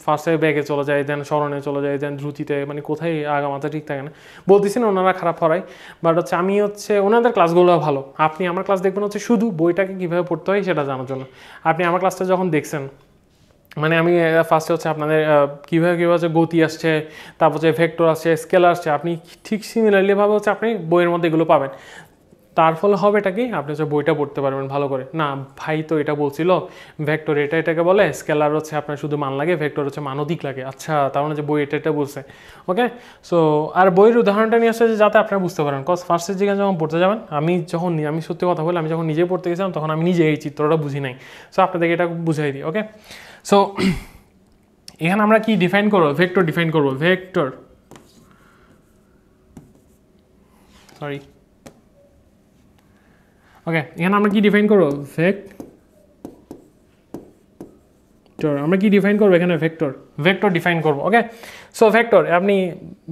ফার্স্টে ব্যাগে চলে যায়, দেন স্মরণে চলে যায়, দেন দ্রুতিতে, মানে কোথায় আগামাথা ঠিক থাকে না। বলতেছি না ওনারা খারাপ পড়ায়, বাট হচ্ছে আমি হচ্ছে ওনাদের ক্লাসগুলো ভালো। আপনি আমার ক্লাস দেখবেন হচ্ছে শুধু বইটাকে কীভাবে পড়তে হয় সেটা জানার জন্য। আপনি আমার ক্লাসটা যখন দেখছেন, মানে আমি ফার্স্টে হচ্ছে আপনাদের কীভাবে হচ্ছে গতি আসছে, তারপর হচ্ছে ভেক্টর আসছে, স্কেলার আসছে, আপনি ঠিক সিমিলারলিভাবে হচ্ছে আপনি বইয়ের মধ্যে এগুলো পাবেন। তার ফলে হবে এটা কি আপনি হচ্ছে বইটা পড়তে পারবেন ভালো করে। না ভাই তো এটা বলছিল ভেক্টর এটাকে বলে, স্কেলার হচ্ছে আপনার শুধু মান লাগে, ভেক্টর হচ্ছে মান অধিক লাগে। আচ্ছা, তার মানে যে বই এটা বলছে। ওকে, সো আর বইয়ের উদাহরণটা নিয়ে আসছে যাতে আপনারা বুঝতে পারেন, কজ ফার্স্টের জায়গায় যখন পড়তে যাবেন, আমি সত্যি কথা বলি, আমি যখন নিজে পড়তে গেছিলাম তখন আমি নিজে এই চিত্রটা বুঝি নাই। সো আপনাদেরকে এটা বুঝাই দিই। ওকে, সো এখানে আমরা কি ডিফাইন করবো, ভেক্টর ডিফাইন করবো। ভেক্টর ওকে, এখানে আমরা কি ডিফাইন করবো, আমরা কি ডিফাইন করবো এখানে, ভেক্টর ডিফাইন করবো। ওকে, সো ভেক্টর, আপনি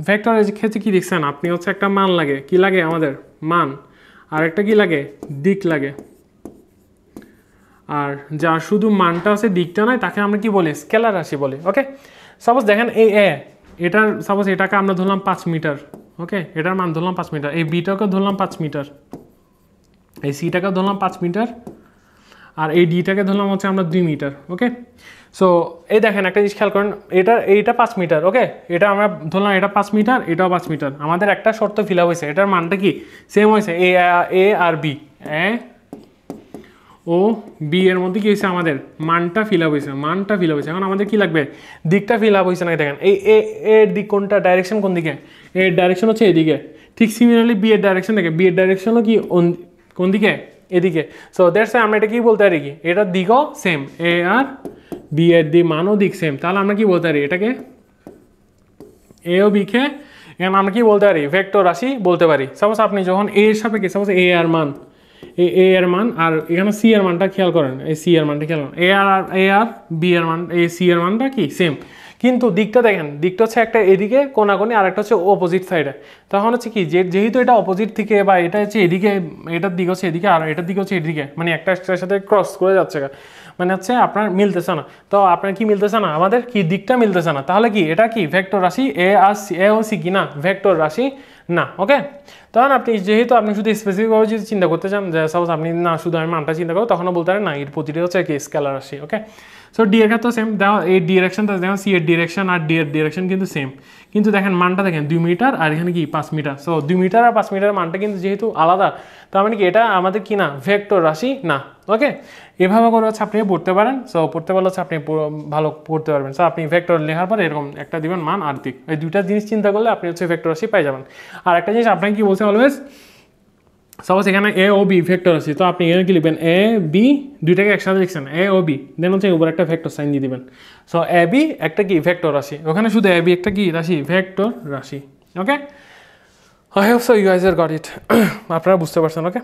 ভেক্টরের ক্ষেত্রে কি দেখছেন, আপনি হচ্ছে একটা মান লাগে, কি লাগে আমাদের মান, আর একটা কি লাগে দিক লাগে। আর যার শুধু মানটা আছে দিকটা নয় তাকে আমরা কি বলি, স্কেলার রাশি বলি। ওকে, সাপোজ দেখেন এই এটার সাপোজ এটাকে আমরা ধরলাম 5 মিটার। ওকে, এটার মান ধরলাম 5 মিটার, এই বিটাকে ধরলাম 5 মিটার, এই সিটাকে ধরলাম 5 মিটার, আর এই ডিটাকে ধরলাম হচ্ছে আমরা 2 মিটার। ওকে, সো এই দেখেন একটা জিনিস খেয়াল করেন, এইটা 5 মিটার। ওকে, এটা আমরা ধরলাম এটা 5 মিটার, এটাও 5 মিটার। আমাদের একটা শর্ত ফিল আপ হয়েছে, এটার মানটা কি সেম হয়েছে, এ আর বি, এ ও বি এর মধ্যে কি হয়েছে আমাদের মানটা ফিল আপ হয়েছে, এখন আমাদের কি লাগবে, দিকটা ফিল আপ হয়েছে না। দেখেন এই এর দিক কোনটা, ডাইরেকশন কোন দিকে, এর ডাইরেকশন হচ্ছে এদিকে। ঠিক সিমিলারলি বি এর ডাইরেকশন দেখে, বি এর ডাইরেকশনও কি কোন দিকে, এদিকে। সো দ্যাটস আমরা এটা কি বলতে পারি কি, এটার দিকও সেম, এ আর বি এর দিক মানও দিক সেম, তাহলে আমরা কি বলতে পারি এটাকে এ ও বি কে এখানে আমরা কি বলতে পারি, ভেক্টর রাশি বলতে পারি। সাপোজ আপনি যখন এ এর সাপেক্ষে সাপোজ এ আর মান, এ এর মান, আর এখানে সি এর মানটা খেয়াল করেন, এই সি এর মানটা খেয়াল করেন, এ আর বি এর মান, এই সি এর মানটা কি সেম, কিন্তু দিকটা দেখেন, দিকটা হচ্ছে একটা এদিকে কোনাকুনি আর একটা হচ্ছে অপোজিট সাইডে। তখন হচ্ছে কি যেহেতু এটা অপোজিট থেকে বা এটা হচ্ছে এদিকে, এটার দিক হচ্ছে এদিকে আর এটার দিক হচ্ছে এদিকে, মানে একটা একটার সাথে ক্রস করে যাচ্ছে, মানে হচ্ছে আপনার মিলতেছে না। তো আপনার কি মিলতেছে না, আমাদের কি দিকটা মিলতেছে না, তাহলে কি এটা কি ভেক্টর রাশি, এ ও সি কি না ভেক্টর রাশি না। ওকে, তখন আপনি যেহেতু আপনি শুধু স্পেসিফিকভাবে যদি চিন্তা করতে চান, যে সাপোজ আপনি না শুধু আমি মানটা চিন্তা করবো, তখনও বলতে পারেন না এর প্রতিটা হচ্ছে কি স্কেলার রাশি। ওকে, সো ডি এর ক্ষেত্রে সেম, দেখো এই ডিরেকশনটা দেখো, সি এর ডিরেকশন আর ডি এর ডিরেকশন কিন্তু সেম, কিন্তু দেখেন মানটা দেখেন 2 মিটার আর এখানে কি 5 মিটার। সো 2 মিটার আর 5 মিটার মানটা কিন্তু যেহেতু আলাদা, তার মানে কি এটা আমাদের কি না ভেক্টর রাশি না। ওকে, এভাবে করে হচ্ছে আপনি পড়তে পারেন। সো পড়তে পারলে হচ্ছে আপনি ভালো পড়তে পারবেন। সো আপনি ভেক্টর লেখার পর এরকম একটা দিবেন মান আর দিক, এই দুইটা জিনিস চিন্তা করলে আপনি হচ্ছে ভেক্টর রাশি পাই যাবেন। আর একটা জিনিস আপনাকে কি বলছে অলওয়েজ, সাপোজ এখানে এ ও বি ভেক্টর আছে, তো আপনি এখানে কি লিখবেন, এ বি দুইটাকে একসাথে লিখছেন এ ও বি, দেন হচ্ছে উপর একটা ভেক্টর সাইন দিয়ে দিবেন। সো এ বি একটা কি ভেক্টর রাশি, ওখানে শুধু এ বি একটা কি রাশি, ভেক্টর রাশি। Okay, I hope so you guys are got it, আপনারা বুঝতে পারছেন। ওকে।